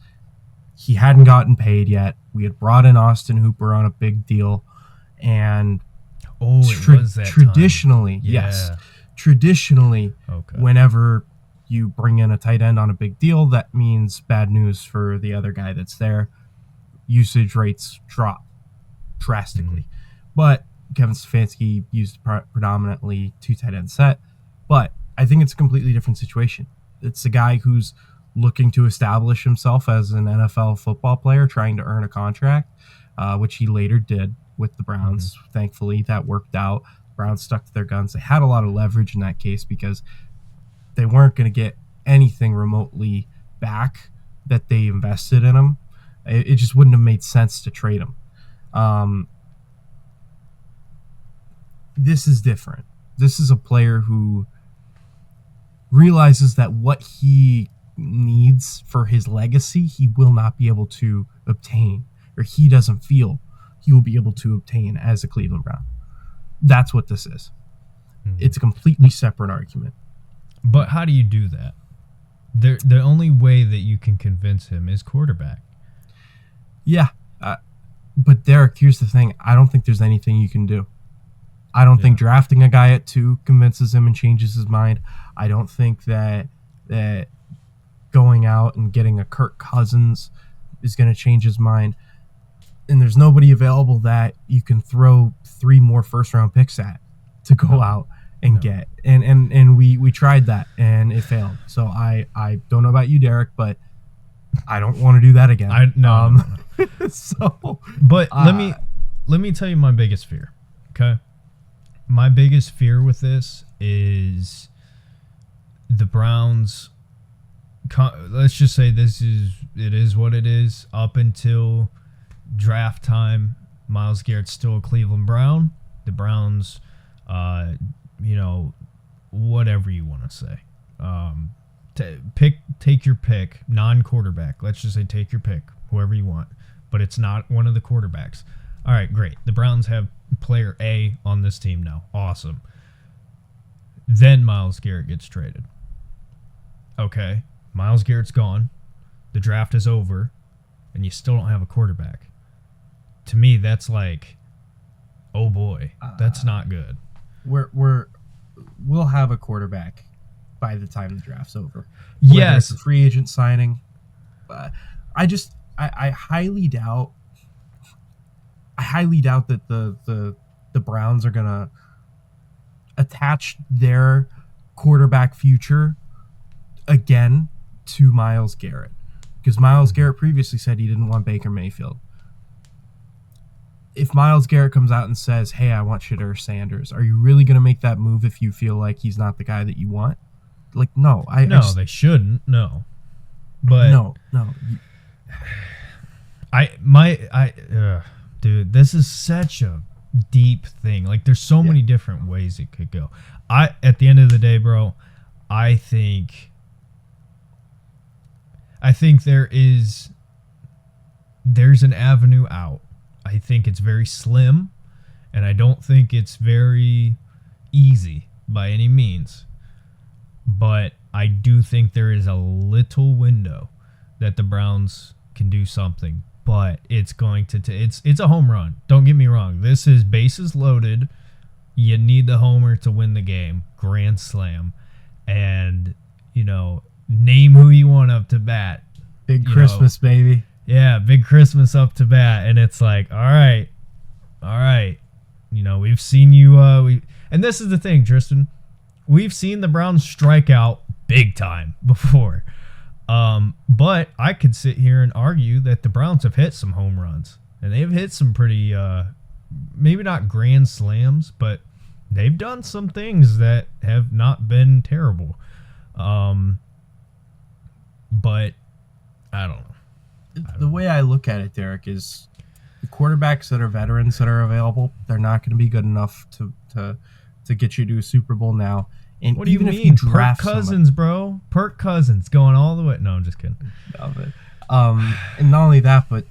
he hadn't gotten paid yet. We had brought in Austin Hooper on a big deal. And traditionally, yes, traditionally, whenever you bring in a tight end on a big deal, that means bad news for the other guy that's there. Usage rates drop drastically. But Kevin Stefanski used predominantly two tight end set. But I think it's a completely different situation. It's a guy who's looking to establish himself as an NFL football player, trying to earn a contract, which he later did with the Browns. Thankfully, that worked out. Browns stuck to their guns. They had a lot of leverage in that case because they weren't going to get anything remotely back that they invested in him. It just wouldn't have made sense to trade him. This is different. This is a player who realizes that what he needs for his legacy, he will not be able to obtain, or he doesn't feel he will be able to obtain as a Cleveland Brown. That's what this is. It's a completely separate argument. But how do you do that? The only way that you can convince him is quarterback. Yeah. But Derek, here's the thing. I don't think there's anything you can do. I don't think drafting a guy at 2 convinces him and changes his mind. I don't think that going out and getting a Kirk Cousins is going to change his mind. And there's nobody available that you can throw 3 more first-round picks at to go out and get. And we tried that, and it failed. So I don't know about you, Derek, but I don't want to do that again. No. So, but let me tell you my biggest fear, okay? My biggest fear with this is the Browns. Let's just say it is what it is. Up until draft time, Myles Garrett's still a Cleveland Brown. The Browns, whatever you want to say. Take your pick, non-quarterback. Let's just say take your pick, whoever you want. But it's not one of the quarterbacks. All right, great. The Browns have player A on this team now. Awesome. Then Myles Garrett gets traded. Okay, Myles Garrett's gone. The draft is over, and you still don't have a quarterback. To me, that's like, oh boy, that's not good. We'll have a quarterback by the time the draft's over. Yes, it's a free agent signing. I highly doubt. I highly doubt that the Browns are gonna attach their quarterback future again to Myles Garrett, because Myles Garrett previously said he didn't want Baker Mayfield. if Myles Garrett comes out and says, "Hey, I want Shadur Sanders," are you really going to make that move if you feel like he's not the guy that you want? Like, no, they shouldn't. No, but no. Dude, this is such a deep thing. Like, there's so many different ways it could go. At the end of the day, bro, I think there's an avenue out. I think it's very slim, and I don't think it's very easy by any means. But I do think there is a little window that the Browns can do something. But it's going to it's a home run. Don't get me wrong. This is bases loaded. You need the homer to win the game. Grand slam. And, name who you want up to bat. Big Christmas, baby. Yeah, big Christmas up to bat. And it's like, all right. We've seen you. And this is the thing, Tristan. We've seen the Browns strike out big time before. But I could sit here and argue that the Browns have hit some home runs. And they've hit some pretty, maybe not grand slams, but they've done some things that have not been terrible. But I don't know. The way I look at it, Derek, is the quarterbacks that are veterans that are available, they're not going to be good enough to get you to a Super Bowl now. And what do you even mean? If you draft Kirk Cousins, bro. Kirk Cousins going all the way. No, I'm just kidding. And not only that, but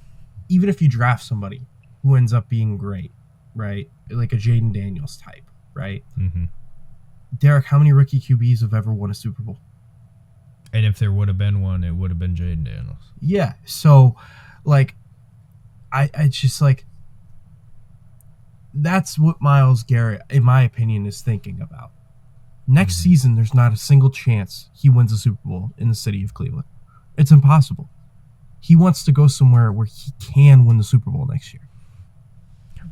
even if you draft somebody who ends up being great, right? Like a Jaden Daniels type, right? Mm-hmm. Derek, how many rookie QBs have ever won a Super Bowl? And if there would have been one, it would have been Jaden Daniels. Yeah. So, like, I just like, that's what Myles Garrett, in my opinion, is thinking about. Next season, there's not a single chance he wins a Super Bowl in the city of Cleveland. It's impossible. He wants to go somewhere where he can win the Super Bowl next year.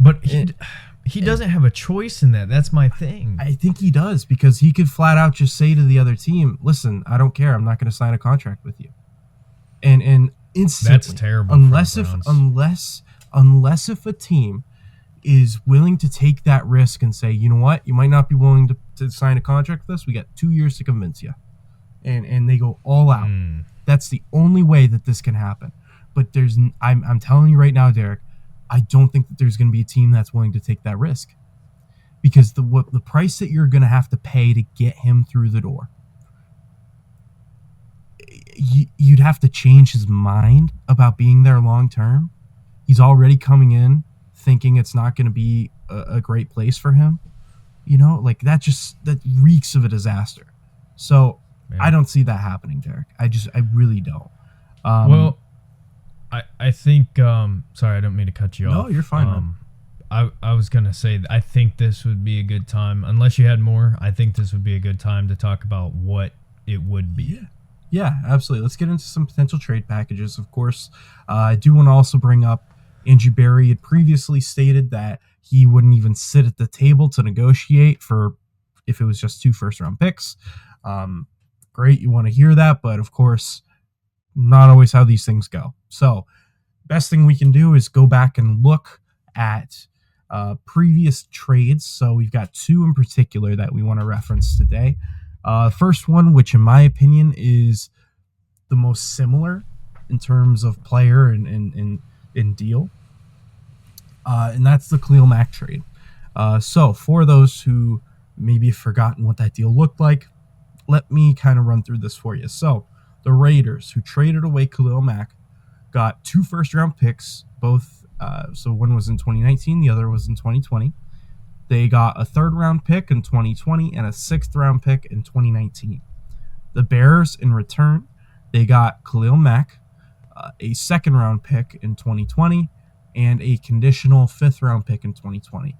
But he doesn't have a choice in that. That's my thing. I think he does, because he could flat out just say to the other team, "Listen, I don't care. I'm not going to sign a contract with you." And instantly, that's terrible. Unless if a team is willing to take that risk and say, "You know what? You might not be willing to sign a contract with us. We got 2 years to convince you," and they go all out. That's the only way that this can happen. But I'm telling you right now, Derek, I don't think that there's going to be a team that's willing to take that risk, because the price that you're going to have to pay to get him through the door, you'd have to change his mind about being there long term. He's already coming in thinking it's not going to be a great place for him. Like that reeks of a disaster. So yeah. I don't see that happening, Derek. I really don't. I think, sorry, I don't mean to cut you off. No, you're fine, man. I was going to say, I think this would be a good time, unless you had more, I think this would be a good time to talk about what it would be. Yeah, absolutely. Let's get into some potential trade packages. Of course, I do want to also bring up Andrew Berry had previously stated that he wouldn't even sit at the table to negotiate for if it was just 2 first-round picks. Great, you want to hear that, but of course, not always how these things go. So, best thing we can do is go back and look at previous trades. So we've got 2 in particular that we want to reference today. First one, which in my opinion is the most similar in terms of player and deal, and that's the Khalil Mack trade. So for those who maybe have forgotten what that deal looked like, let me kind of run through this for you. So the Raiders, who traded away Khalil Mack, got 2 first-round picks, both. So one was in 2019, the other was in 2020. They got a 3rd-round pick in 2020 and a 6th-round pick in 2019. The Bears, in return, they got Khalil Mack, a 2nd-round pick in 2020, and a conditional 5th-round pick in 2020.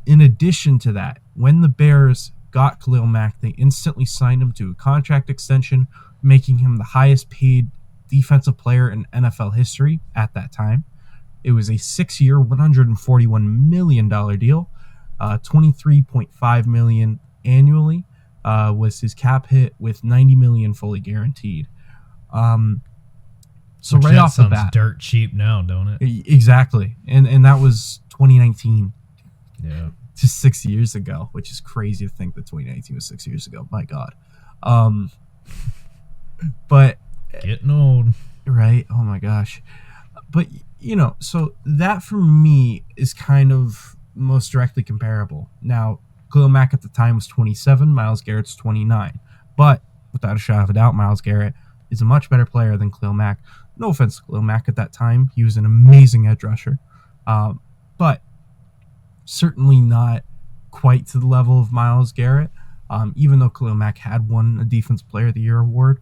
In addition to that, when the Bears got Khalil Mack, they instantly signed him to a contract extension, making him the highest-paid defensive player in NFL history at that time. It was a 6-year, $141 million deal. $23.5 million annually was his cap hit, with $90 million fully guaranteed. So Which right that off the sounds bat, dirt cheap now, don't it? exactly, and that was 2019, Yeah. just 6 years ago, which is crazy to think that 2019 was 6 years ago. My God, but Getting old. right, oh my gosh, but so that for me is kind of most directly comparable. Now, Khalil Mack at the time was 27, Myles Garrett's 29, but without a shadow of a doubt, Myles Garrett is a much better player than Khalil Mack. No offense to Khalil Mack at that time. He was an amazing edge rusher. But certainly not quite to the level of Myles Garrett. Even though Khalil Mack had won a Defensive Player of the Year award,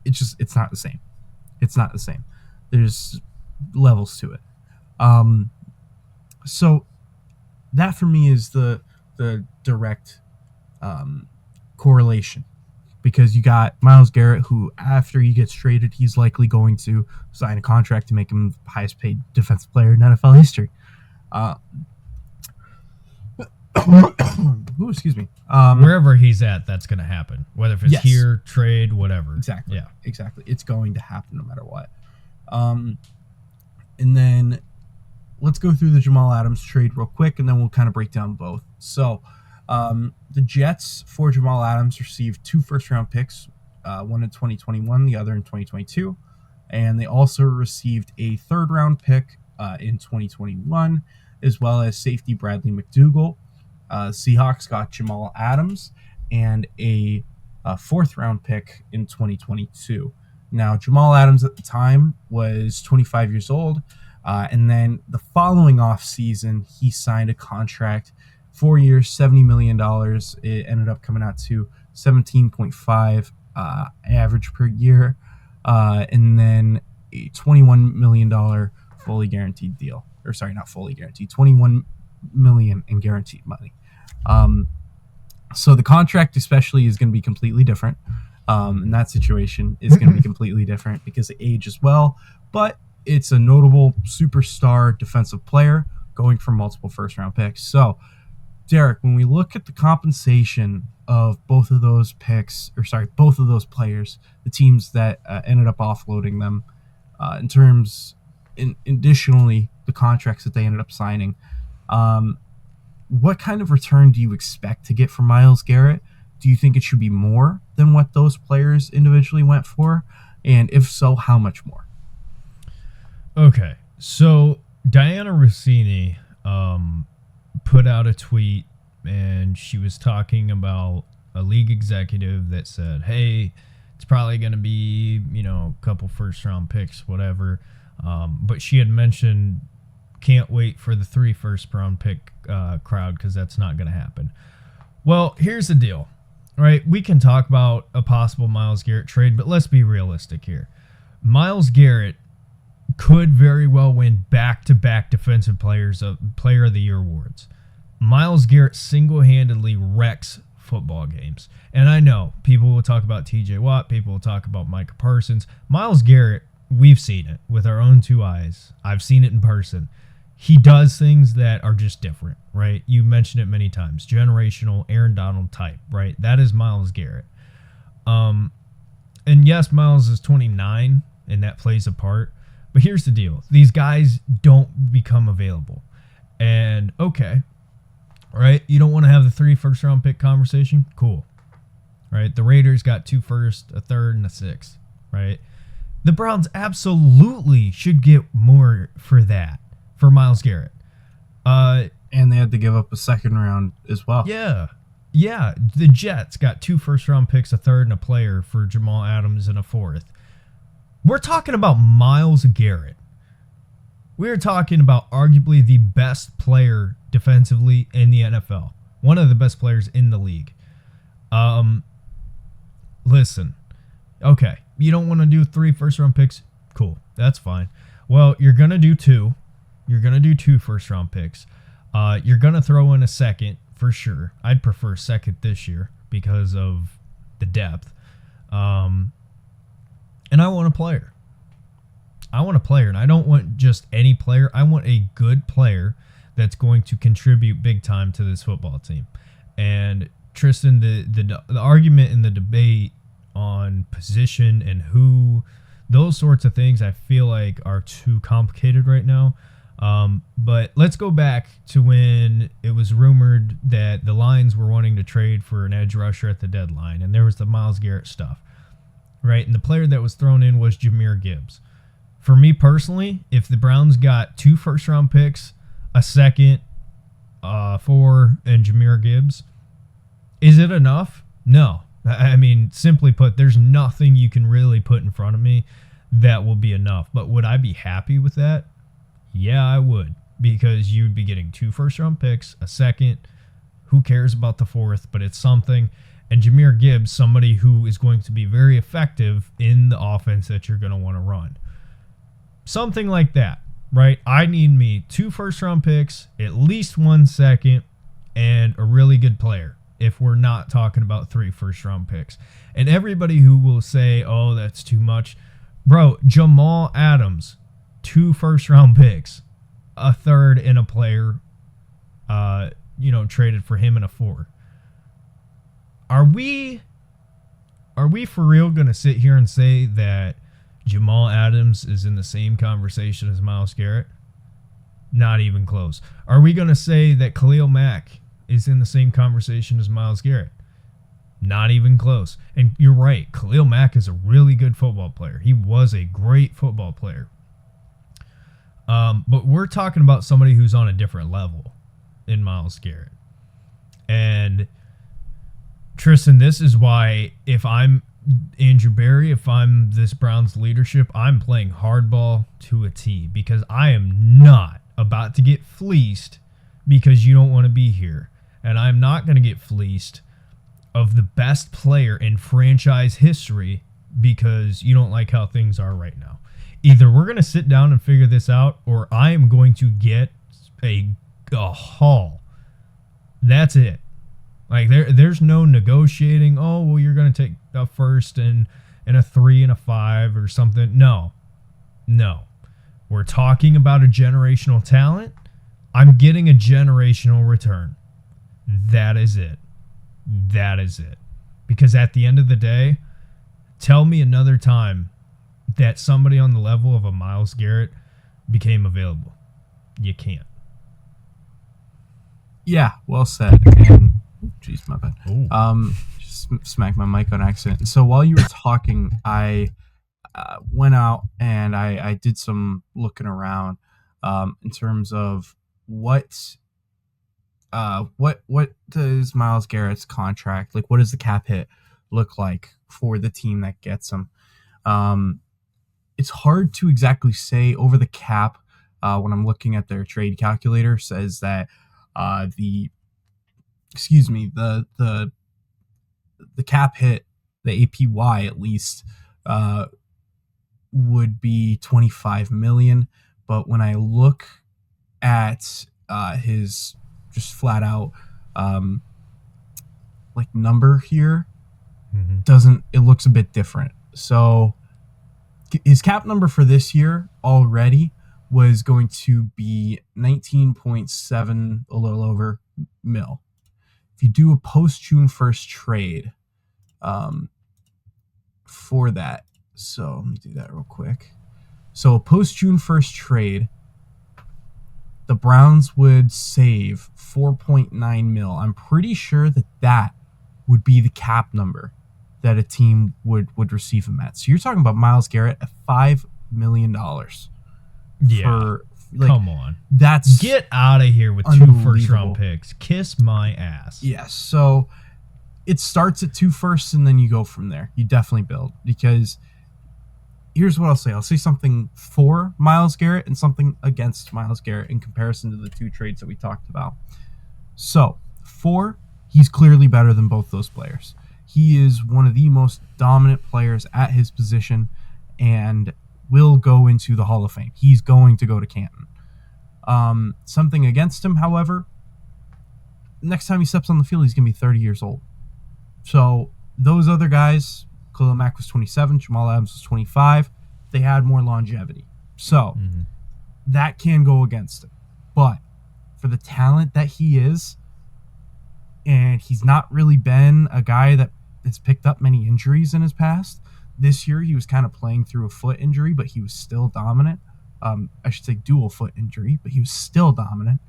it's not the same. It's not the same. There's levels to it. So that for me is the direct correlation, because you got Myles Garrett, who after he gets traded, he's likely going to sign a contract to make him the highest paid defensive player in NFL history. Ooh, excuse me. Wherever he's at, that's going to happen. Whether if it's Yes. here, trade, whatever. Exactly. Yeah. Exactly. It's going to happen no matter what. And then let's go through the Jamal Adams trade real quick, and then we'll kind of break down both. So the Jets for Jamal Adams received 2 first-round picks, one in 2021, the other in 2022. And they also received a third-round pick in 2021, as well as safety Bradley McDougall. Seahawks got Jamal Adams and a fourth-round pick in 2022. Now, Jamal Adams at the time was 25 years old, and then the following offseason, he signed a contract, 4 years, $70 million. It ended up coming out to 17.5 average per year, and then a $21 million fully guaranteed deal. Or sorry, not fully guaranteed, $21 million in guaranteed money. So the contract especially is going to be completely different. In that situation is going to be completely different because of age as well. But it's a notable superstar defensive player going for multiple first-round picks. So, Derek, when we look at the compensation of both of those players, the teams that ended up offloading them, additionally, the contracts that they ended up signing, what kind of return do you expect to get from Myles Garrett? Do you think it should be more than what those players individually went for? And if so, how much more? Okay, so Diana Rossini put out a tweet, and she was talking about a league executive that said, hey, it's probably going to be, a couple first-round picks, whatever. But she had mentioned can't wait for the 3 first-round pick crowd because that's not going to happen. Well, here's the deal, right? We can talk about a possible Myles Garrett trade, but let's be realistic here. Myles Garrett could very well win back-to-back defensive player of the year awards. Myles Garrett single-handedly wrecks football games. And I know people will talk about TJ Watt, people will talk about Micah Parsons. Myles Garrett, we've seen it with our own 2 eyes. I've seen it in person. He does things that are just different, right? You mentioned it many times. Generational Aaron Donald type, right? That is Myles Garrett. And yes, Myles is 29, and that plays a part. But here's the deal. These guys don't become available. And, okay, right? You don't want to have the 3 first-round pick conversation? Cool. Right? The Raiders got 2 first, a third, and a 6th, right? The Browns absolutely should get more for that, for Myles Garrett. And they had to give up a second round as well. Yeah. Yeah. The Jets got 2 first-round picks, a third, and a player for Jamal Adams and a 4th. We're talking about Myles Garrett. We're talking about arguably the best player defensively in the NFL. One of the best players in the league. Listen. Okay. You don't want to do 3 first-round picks? Cool. That's fine. Well, you're going to do 2. You're going to do 2 first-round picks. You're going to throw in a second for sure. I'd prefer second this year because of the depth. And I want a player. And I don't want just any player. I want a good player that's going to contribute big time to this football team. And Tristan, the argument in the debate on position and who Those sorts of things I feel like are too complicated right now. But let's go back to when it was rumored that the Lions were wanting to trade for an edge rusher at the deadline, and there was the Myles Garrett stuff, right? And the player that was thrown in was Jahmyr Gibbs. For me personally, if the Browns got 2 first-round picks, a second, 4, and Jahmyr Gibbs, is it enough? No. I mean, simply put, there's nothing you can really put in front of me that will be enough. But would I be happy with that? Yeah, I would, because you'd be getting 2 first-round picks, a second. Who cares about the 4th? But it's something. And Jahmyr Gibbs, somebody who is going to be very effective in the offense that you're going to want to run. Something like that, right? I need me 2 first-round picks, at least 1 second, and a really good player if we're not talking about 3 first-round picks. And everybody who will say, oh, that's too much. Bro, Jamal Adams, 2 first-round picks, a third and a player, traded for him and a 4. Are we for real going to sit here and say that Jamal Adams is in the same conversation as Myles Garrett? Not even close. Are we going to say that Khalil Mack is in the same conversation as Myles Garrett? Not even close. And you're right, Khalil Mack is a really good football player. He was a great football player. But we're talking about somebody who's on a different level in Myles Garrett. And Tristan, this is why if I'm Andrew Berry, if I'm this Browns leadership, I'm playing hardball to a T, because I am not about to get fleeced because you don't want to be here. And I'm not going to get fleeced of the best player in franchise history because you don't like how things are right now. Either we're going to sit down and figure this out, or I am going to get a haul. That's it. Like, there's no negotiating. Oh, well, you're going to take a first and a 3 and a 5 or something. No. We're talking about a generational talent. I'm getting a generational return. That is it. Because at the end of the day, tell me another time that somebody on the level of a Myles Garrett became available. You can't. Yeah, well said. And jeez, my bad. Just smacked my mic on accident. So while you were talking, I went out and I did some looking around in terms of what does Myles Garrett's contract, like, what does the cap hit look like for the team that gets him? It's hard to exactly say. Over the cap, when I'm looking at their trade calculator, says that the cap hit, the APY at least, would be $25 million. But when I look at his just flat out number here, it looks a bit different. So his cap number for this year already was going to be 19.7, a little over, mil. If you do a post June 1st trade for that, so let me do that real quick. So a post June 1st trade, the Browns would save 4.9 mil. I'm pretty sure that would be the cap number that a team would receive him at. So you're talking about Myles Garrett at $5 million. Yeah. Come on. Get out of here with 2 first-round picks. Kiss my ass. Yes. So it starts at 2 firsts, and then you go from there. You definitely build, because here's what I'll say. I'll say something for Myles Garrett and something against Myles Garrett in comparison to the 2 trades that we talked about. So, he's clearly better than both those players. He is one of the most dominant players at his position and will go into the Hall of Fame. He's going to go to Canton. Something against him, however, next time he steps on the field, he's going to be 30 years old. So those other guys, Khalil Mack was 27, Jamal Adams was 25. They had more longevity. So that can go against him. But for the talent that he is, and he's not really been a guy that has picked up many injuries in his past, this year he was kind of playing through a foot injury, but he was still dominant. I should say dual foot injury, but he was still dominant.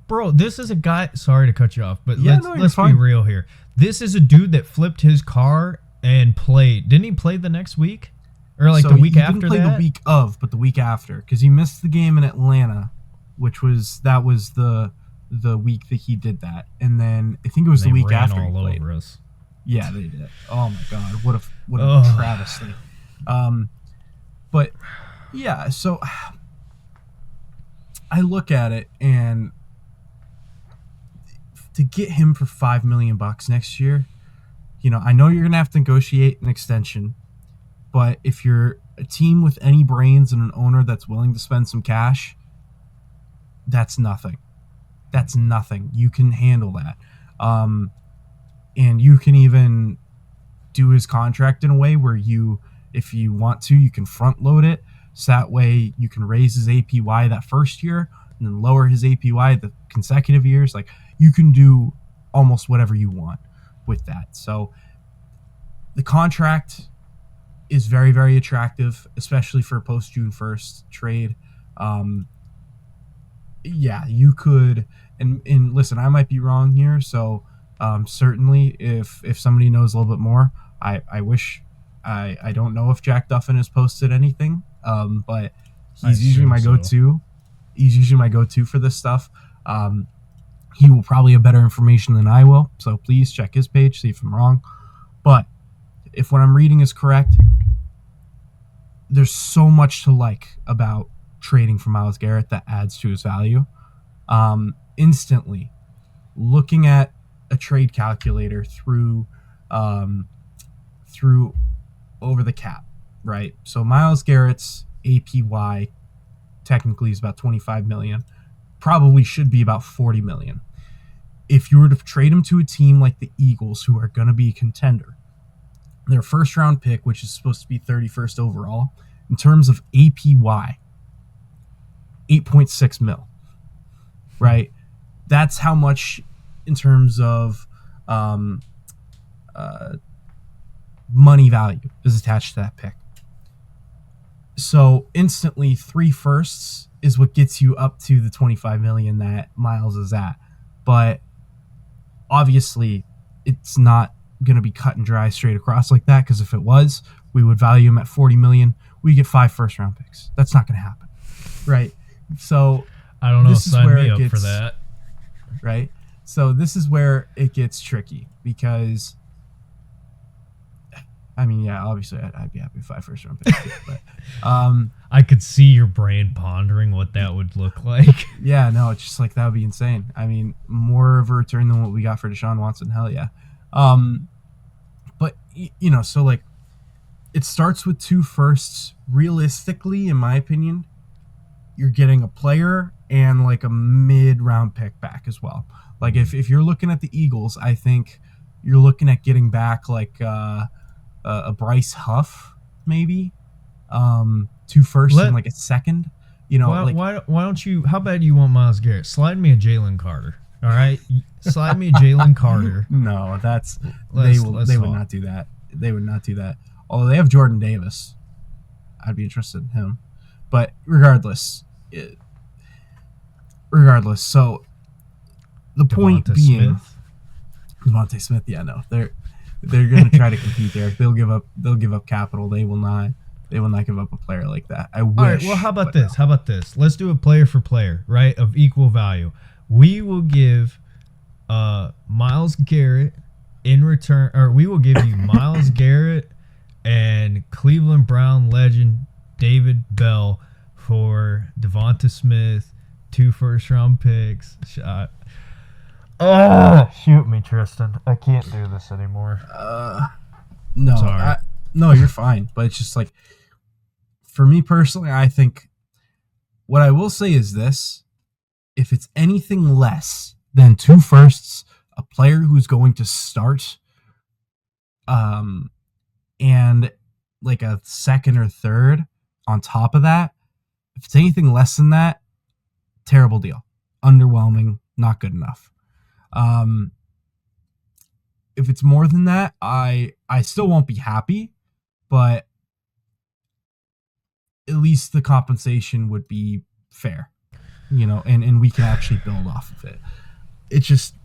Bro, this is a guy. Sorry to cut you off, but Yeah, no, you're let's be fine. real here. This is a dude that flipped his car and played. Didn't he play the next week, or like So the week he after didn't play that? the week of, but the week after, because he missed the game in Atlanta, which was the week that he did that, and then I think it was They the week ran after he all played. over us. Yeah, they did. Oh my god, what a Ugh. travesty. But yeah, so I look at it, and to get him for $5 million next year, I know you're gonna have to negotiate an extension, but if you're a team with any brains and an owner that's willing to spend some cash, that's nothing. That's nothing. You can handle that. And you can even do his contract in a way where if you want to, you can front load it. So that way you can raise his APY that first year and then lower his APY the consecutive years. Like, you can do almost whatever you want with that. So the contract is very, very attractive, especially for a post June 1st trade. Yeah, you could, and listen, I might be wrong here. So certainly if somebody knows a little bit more, I wish, I don't know if Jack Duffin has posted anything, but he's usually my go-to. He's usually my go-to for this stuff. He will probably have better information than I will, so please check his page, see if I'm wrong. But if what I'm reading is correct, there's so much to like about trading for Myles Garrett that adds to his value. Instantly, looking at a trade calculator through over the cap, right? So Myles Garrett's APY technically is about 25 million. Probably should be about 40 million. If you were to trade him to a team like the Eagles, who are going to be a contender, their first round pick, which is supposed to be 31st overall, in terms of APY, 8.6 mil, right? That's how much in terms of money value is attached to that pick. So instantly 3 firsts is what gets you up to the 25 million that Myles is at. But obviously it's not going to be cut and dry straight across like that, because if it was, we would value him at 40 million. We get 5 first round picks. That's not going to happen. Right? So I don't know. this is Sign where me it up for gets- that. right? So this is where it gets tricky, because I mean, yeah, obviously I'd be happy with 5 first round picks, but I could see your brain pondering what that would look like. yeah, no, it's just like, that would be insane. I mean, more of a return than what we got for Deshaun Watson, hell yeah. But so like, it starts with 2 firsts. Realistically, in my opinion, you're getting a player and like a mid-round pick back as well. Like, if you're looking at the Eagles, I think you're looking at getting back like a Bryce Huff, maybe 2 firsts and like a second. Why don't you? How bad do you want Myles Garrett? Slide me a Jalen Carter. All right, slide me a Jalen Carter. No, that's Let's they would talk. not do that. They would not do that. Although they have Jordan Davis, I'd be interested in him. But regardless, so the point Devonta being, Smith. Devontae Smith. Yeah, no, they're going to try to compete there. They'll give up capital. They will not give up a player like that. I wish. All right. Well, how about but this? no. How about this? Let's do a player for player, right? Of equal value. We will give Myles Garrett in return, or we will give you Myles Garrett and Cleveland Brown legend David Bell for Devonta Smith, 2 first round picks. Shot. Oh, shoot me, Tristan. I can't do this anymore. No, Sorry. no, you're fine. But it's just like, for me personally, I think what I will say is this: if it's anything less than 2 firsts, a player who's going to start, and like a second or third on top of that, if it's anything less than that, terrible deal, underwhelming, not good enough. If it's more than that, I still won't be happy, but at least the compensation would be fair, and we can actually build off of it. It's just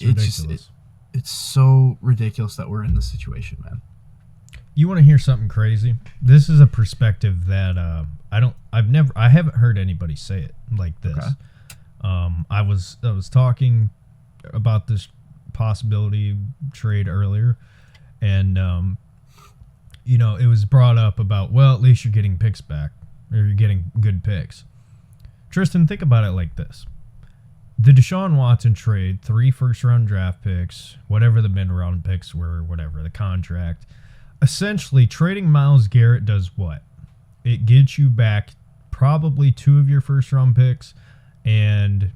ridiculous. It's so ridiculous that we're in this situation, man. You want to hear something crazy? This is a perspective that I haven't heard anybody say it like this. Okay. I was talking about this possibility trade earlier, and it was brought up about, well, at least you're getting picks back, or you're getting good picks. Tristan, think about it like this. The Deshaun Watson trade, 3 first-round draft picks, whatever the mid-round picks were, whatever, the contract. Essentially, trading Myles Garrett does what? It gets you back probably 2 of your first-round picks and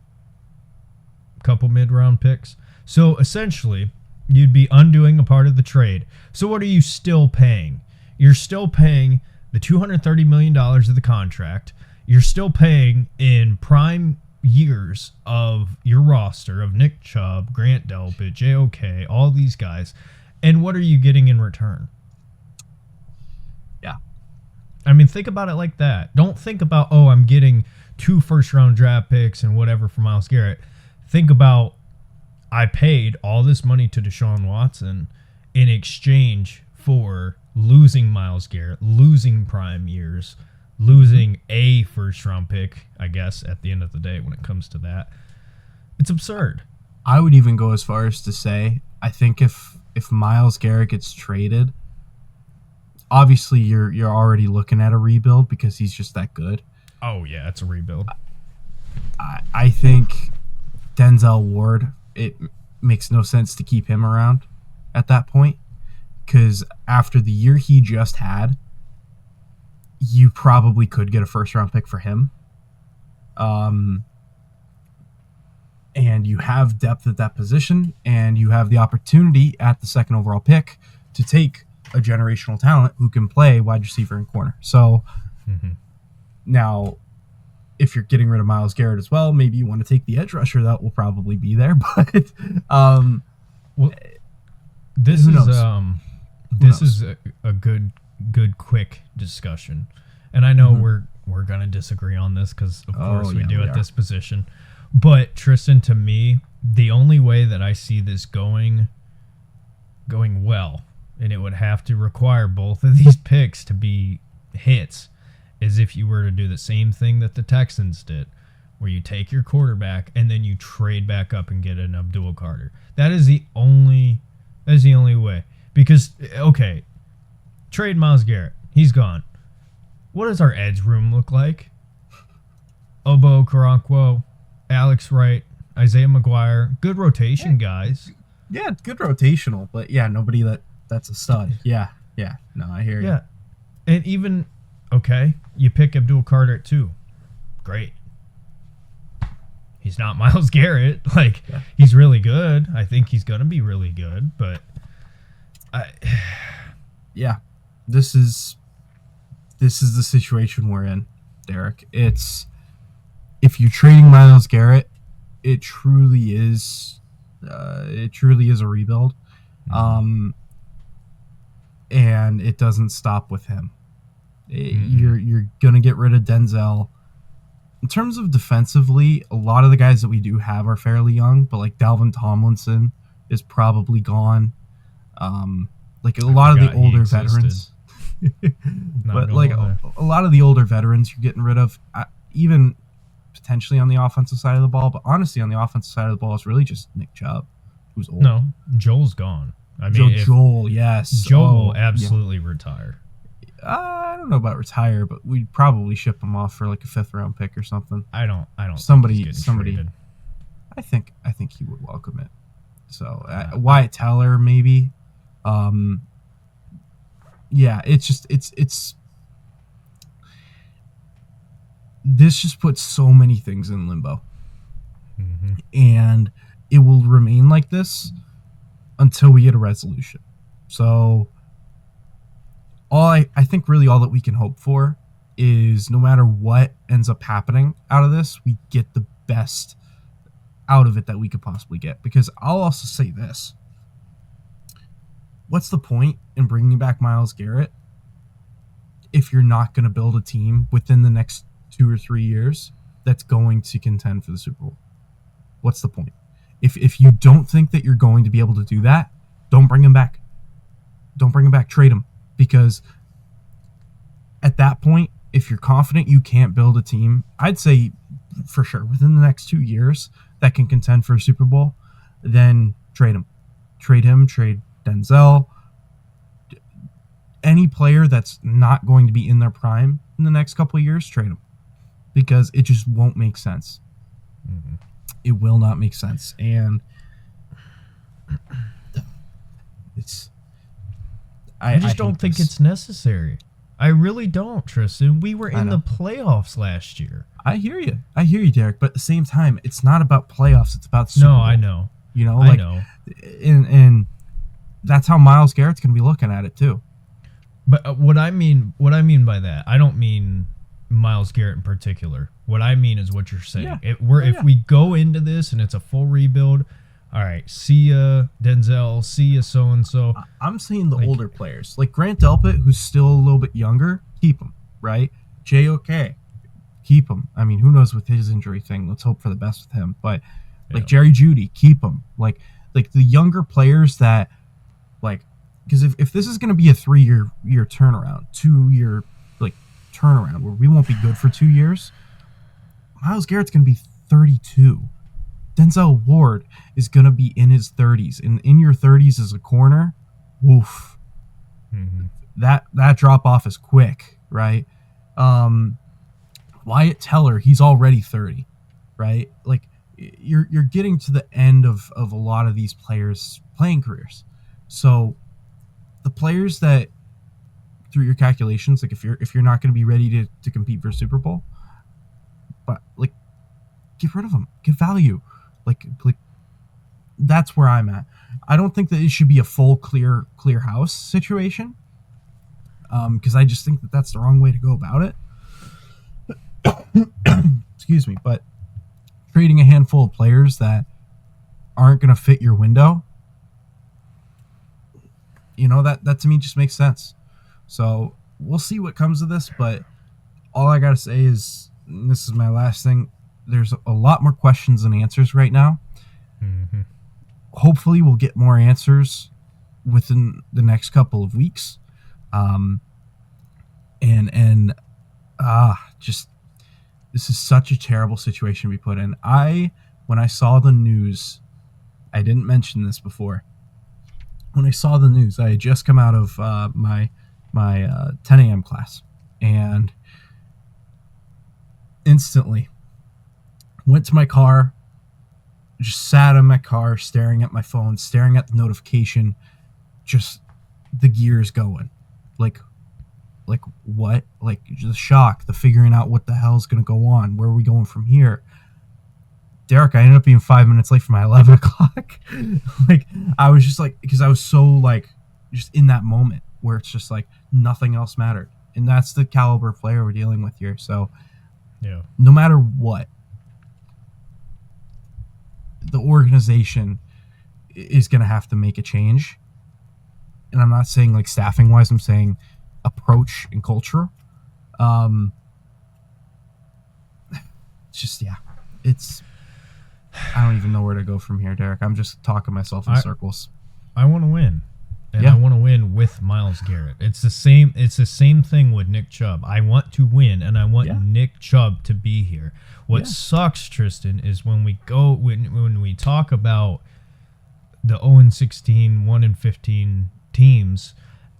a couple mid-round picks. So, essentially, you'd be undoing a part of the trade. So, what are you still paying? You're still paying the $230 million of the contract. You're still paying in prime years of your roster of Nick Chubb, Grant Delpit, JOK, all these guys. And what are you getting in return? Yeah. I mean, think about it like that. Don't think about, oh, I'm getting 2 first-round draft picks and whatever for Myles Garrett. Think about, I paid all this money to Deshaun Watson in exchange for losing Myles Garrett, losing prime years, losing a first-round pick, I guess, at the end of the day when it comes to that. It's absurd. I would even go as far as to say, I think if Myles Garrett gets traded, obviously you're already looking at a rebuild because he's just that good. Oh, yeah, it's a rebuild. I think Denzel Ward, it makes no sense to keep him around at that point, because after the year he just had, you probably could get a first-round pick for him. And you have depth at that position, and you have the opportunity at the second overall pick to take a generational talent who can play wide receiver and corner. So now, if you're getting rid of Myles Garrett as well, maybe you want to take the edge rusher that will probably be there. But well, this is a good quick discussion, and I know we're gonna disagree on this because of course we do at this position. But Tristan, to me, the only way that I see this going well, and it would have to require both of these picks to be hits, is if you were to do the same thing that the Texans did, where you take your quarterback and then you trade back up and get an Abdul Carter. That is the only way. Because, okay, trade Myles Garrett. He's gone. What does our edge room look like? Obo Okoronkwo, Alex Wright, Isaiah McGuire. Good rotation guys. Yeah, good rotational. But, yeah, nobody that's a stud. Yeah. No, I hear you. Yeah. And even, okay, you pick Abdul Carter at 2. Great. He's not Myles Garrett. He's really good. I think he's going to be really good. But, yeah, this is the situation we're in, Derek. It's, if you're trading Myles Garrett, it truly is a rebuild. And it doesn't stop with him. You're gonna get rid of Denzel. In terms of defensively, a lot of the guys that we do have are fairly young, but like Dalvin Tomlinson is probably gone. A lot of the older veterans. But like a lot of the older veterans you're getting rid of, even potentially on the offensive side of the ball. But honestly, on the offensive side of the ball, it's really just Nick Chubb, who's old. No, Joel's gone. I mean, Joel, yes. Joel will absolutely retire. I don't know about retire, but we'd probably ship him off for like a 5th round pick or something. I don't. Somebody. Traded. I think he would welcome it. So Wyatt Teller maybe. Yeah, it's just it's this just puts so many things in limbo, and it will remain like this until we get a resolution. So I think really all that we can hope for is no matter what ends up happening out of this, we get the best out of it that we could possibly get. Because I'll also say this. What's the point in bringing back Myles Garrett if you're not going to build a team within the next 2 or 3 years that's going to contend for the Super Bowl? What's the point? If you don't think that you're going to be able to do that, don't bring him back. Don't bring him back. Trade him. Because at that point, if you're confident you can't build a team, I'd say for sure within the next 2 years that can contend for a Super Bowl, then trade him. Trade him, trade Denzel. Any player that's not going to be in their prime in the next couple of years, trade them. Because it just won't make sense. Mm-hmm. It will not make sense. And it's... I just don't think it's necessary. I really don't, Tristan. We were in know. the playoffs last year. I hear you. I hear you, Derek. But at the same time, it's not about playoffs. It's about Super Bowl. I know. You know? I know. And that's how Myles Garrett's going to be looking at it, too. But what I mean by that, I don't mean Myles Garrett in particular. What I mean is what you're saying. Yeah. If we go into this and it's a full rebuild, all right, see ya Denzel, see ya so-and-so. I'm saying the older players. Like Grant Delpit, who's still a little bit younger, keep him, right? JOK, keep him. I mean, who knows with his injury thing? Let's hope for the best with him. But, like, Jerry Jeudy, keep him. Like the younger players that, like, because if this is going to be a 3-year turnaround, 2-year like turnaround where we won't be good for 2 years, Myles Garrett's going to be 32. Denzel Ward is going to be in his 30s. And in your 30s as a corner, woof. Mm-hmm. That drop off is quick, right? Wyatt Teller, he's already 30, right? Like you're getting to the end of a lot of these players' playing careers. So the players that, through your calculations, like if you're not going to be ready to compete for a Super Bowl, but like get rid of them, get value, like that's where I'm at. I don't think that it should be a full clear house situation, because I just think that that's the wrong way to go about it. Excuse me, but trading a handful of players that aren't going to fit your window, you know, that to me just makes sense. So we'll see what comes of this, but all I got to say is, and this is my last thing, there's a lot more questions than answers right now. Mm-hmm. Hopefully we'll get more answers within the next couple of weeks. Just this is such a terrible situation we put in. When I saw the news, I didn't mention this before. When I saw the news, I had just come out of my 10 a.m. class, and instantly went to my car, just sat in my car, staring at my phone, staring at the notification, just the gears going. Like what? Like the shock, the figuring out what the hell's going to go on. Where are we going from here? Derek, I ended up being 5 minutes late for my 11 o'clock. Like, I was just like, because I was so like, just in that moment where it's just like nothing else mattered. And that's the caliber of player we're dealing with here. So, yeah, no matter what, the organization is going to have to make a change. And I'm not saying like staffing wise, I'm saying approach and culture. It's just, yeah, I don't even know where to go from here, Derek. I'm just talking myself in circles. I want to win. And Yeah. I want to win with Myles Garrett. It's the same thing with Nick Chubb. I want to win, and I want Nick Chubb to be here. What sucks, Tristan, is when we talk about the 0-16, 1-15 teams,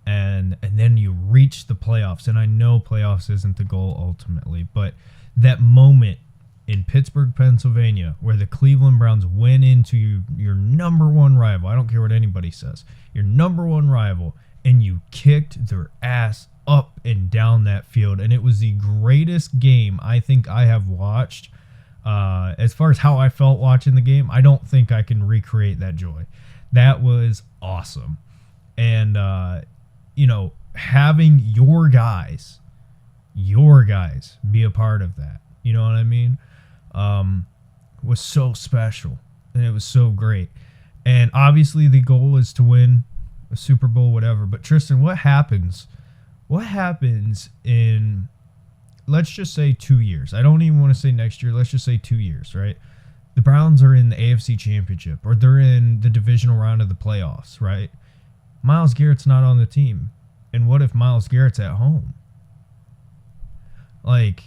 and then you reach the playoffs. And I know playoffs isn't the goal ultimately, but that moment in Pittsburgh, Pennsylvania, where the Cleveland Browns went into your number one rival, I don't care what anybody says, your number one rival, and you kicked their ass up and down that field. And it was the greatest game I think I have watched. As far as how I felt watching the game, I don't think I can recreate that joy. That was awesome. And, having your guys be a part of that, you know what I mean? was so special, and it was so great. And obviously the goal is to win a Super Bowl, whatever. But Tristan, what happens in, let's just say 2 years? I don't even want to say next year. Let's just say 2 years, right? The Browns are in the AFC Championship, or they're in the divisional round of the playoffs, right? Myles Garrett's not on the team. And what if Myles Garrett's at home? Like,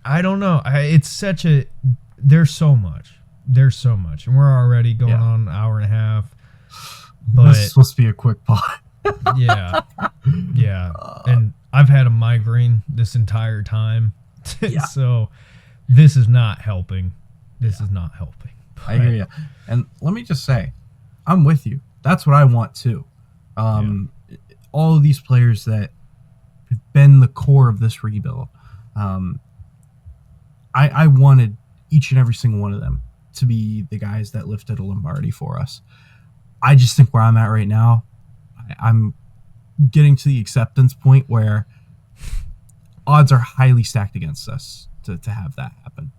I don't know. It's such a... There's so much. And we're already going on an hour and a half. But this is supposed to be a quick pod. yeah. And I've had a migraine this entire time. So this is not helping. This is not helping. But I hear you. And let me just say, I'm with you. That's what I want too. All of these players that have been the core of this rebuild, I wanted each and every single one of them to be the guys that lifted a Lombardi for us. I just think where I'm at right now, I'm getting to the acceptance point where odds are highly stacked against us to have that happen.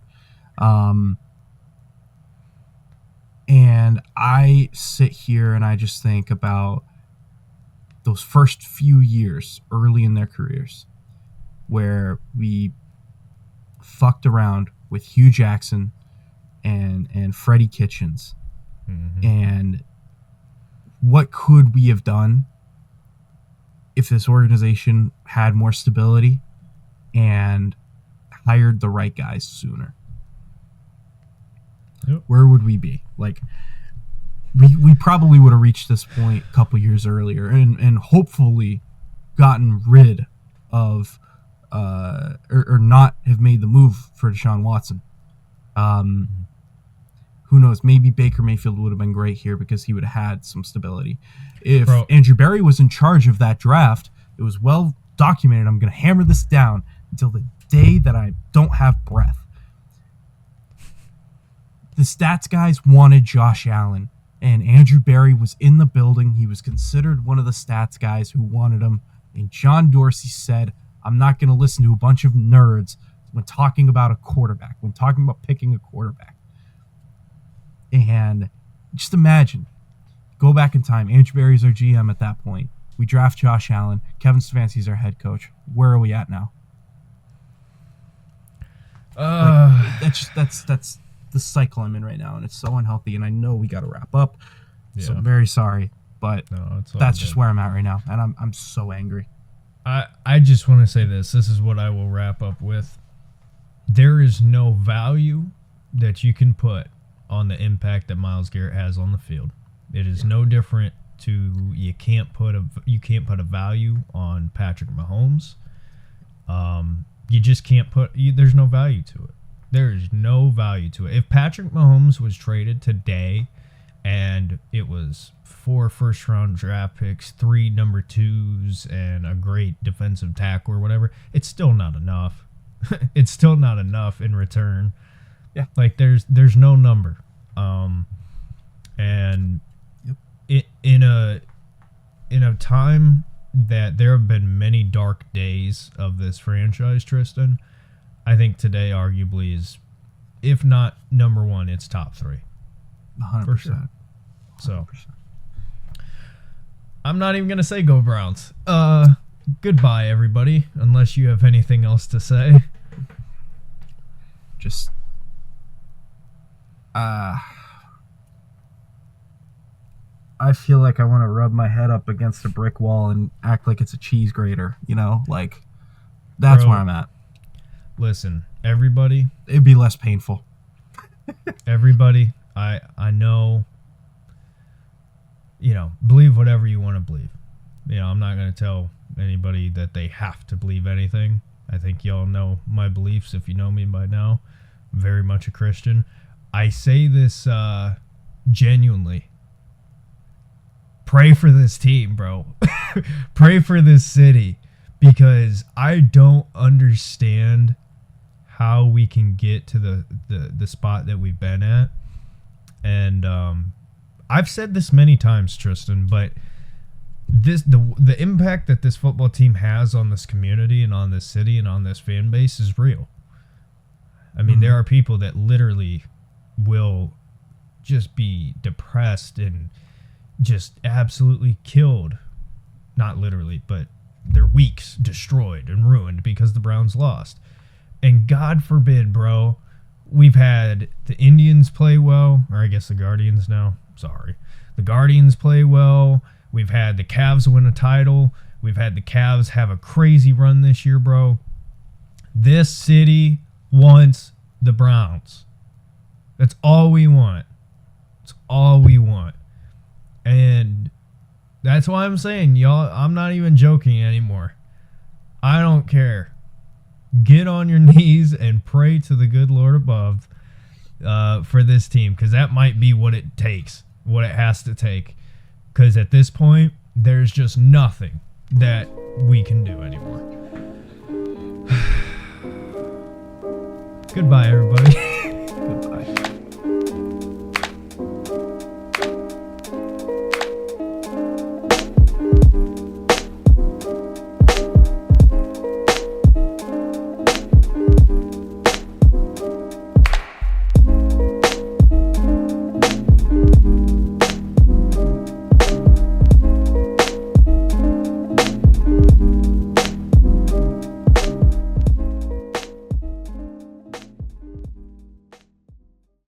And I sit here and I just think about those first few years early in their careers where we fucked around with Hugh Jackson and Freddie Kitchens. Mm-hmm. And what could we have done if this organization had more stability and hired the right guys sooner? Yep. Where would we be? Like, we probably would have reached this point a couple years earlier and hopefully gotten rid of or not have made the move for Deshaun Watson. Who knows? Maybe Baker Mayfield would have been great here because he would have had some stability. If Andrew Berry was in charge of that draft, it was well documented. I'm going to hammer this down until the day that I don't have breath. The stats guys wanted Josh Allen, and Andrew Berry was in the building. He was considered one of the stats guys who wanted him, and John Dorsey said, I'm not going to listen to a bunch of nerds when talking about a quarterback, when talking about picking a quarterback. And just imagine, go back in time. Andrew Berry's our GM at that point. We draft Josh Allen. Kevin Stefanski's our head coach. Where are we at now? That's the cycle I'm in right now, and it's so unhealthy. And I know we got to wrap up, so I'm very sorry, but that's just where I'm at right now, and I'm so angry. I just want to say this. This is what I will wrap up with. There is no value that you can put on the impact that Myles Garrett has on the field. It is no different to you can't put a value on Patrick Mahomes. You just can't there's no value to it. There is no value to it. If Patrick Mahomes was traded today and it was 4 first-round draft picks, 3 number 2s, and a great defensive tackle or whatever, it's still not enough. It's still not enough in return. Yeah. Like there's no number. And in a time that there have been many dark days of this franchise, Tristan, I think today arguably is, if not number 1, it's top 3. 100%. For sure. So 100%. I'm not even going to say go Browns. Goodbye, everybody, unless you have anything else to say. Just I feel like I want to rub my head up against a brick wall and act like it's a cheese grater, like that's where I'm at. Listen, everybody, it'd be less painful. Everybody, I know, believe whatever you want to believe. I'm not going to tell anybody that they have to believe anything. I think y'all know my beliefs if you know me by now. I'm very much a Christian. I say this genuinely. Pray for this team, bro. Pray for this city, because I don't understand how we can get to the spot that we've been at. And I've said this many times, Tristan, but the impact that this football team has on this community and on this city and on this fan base is real. I mean, there are people that literally will just be depressed and just absolutely killed. Not literally, but their weeks destroyed and ruined because the Browns lost. And God forbid, bro, we've had the Indians play well, or I guess the Guardians now. Sorry. The Guardians play well. We've had the Cavs win a title. We've had the Cavs have a crazy run this year, bro. This city wants the Browns. That's all we want. That's all we want. And that's why I'm saying, y'all, I'm not even joking anymore. I don't care. Get on your knees and pray to the good Lord above for this team, because that might be what it takes, what it has to take. Because at this point, there's just nothing that we can do anymore. Goodbye, everybody. Goodbye.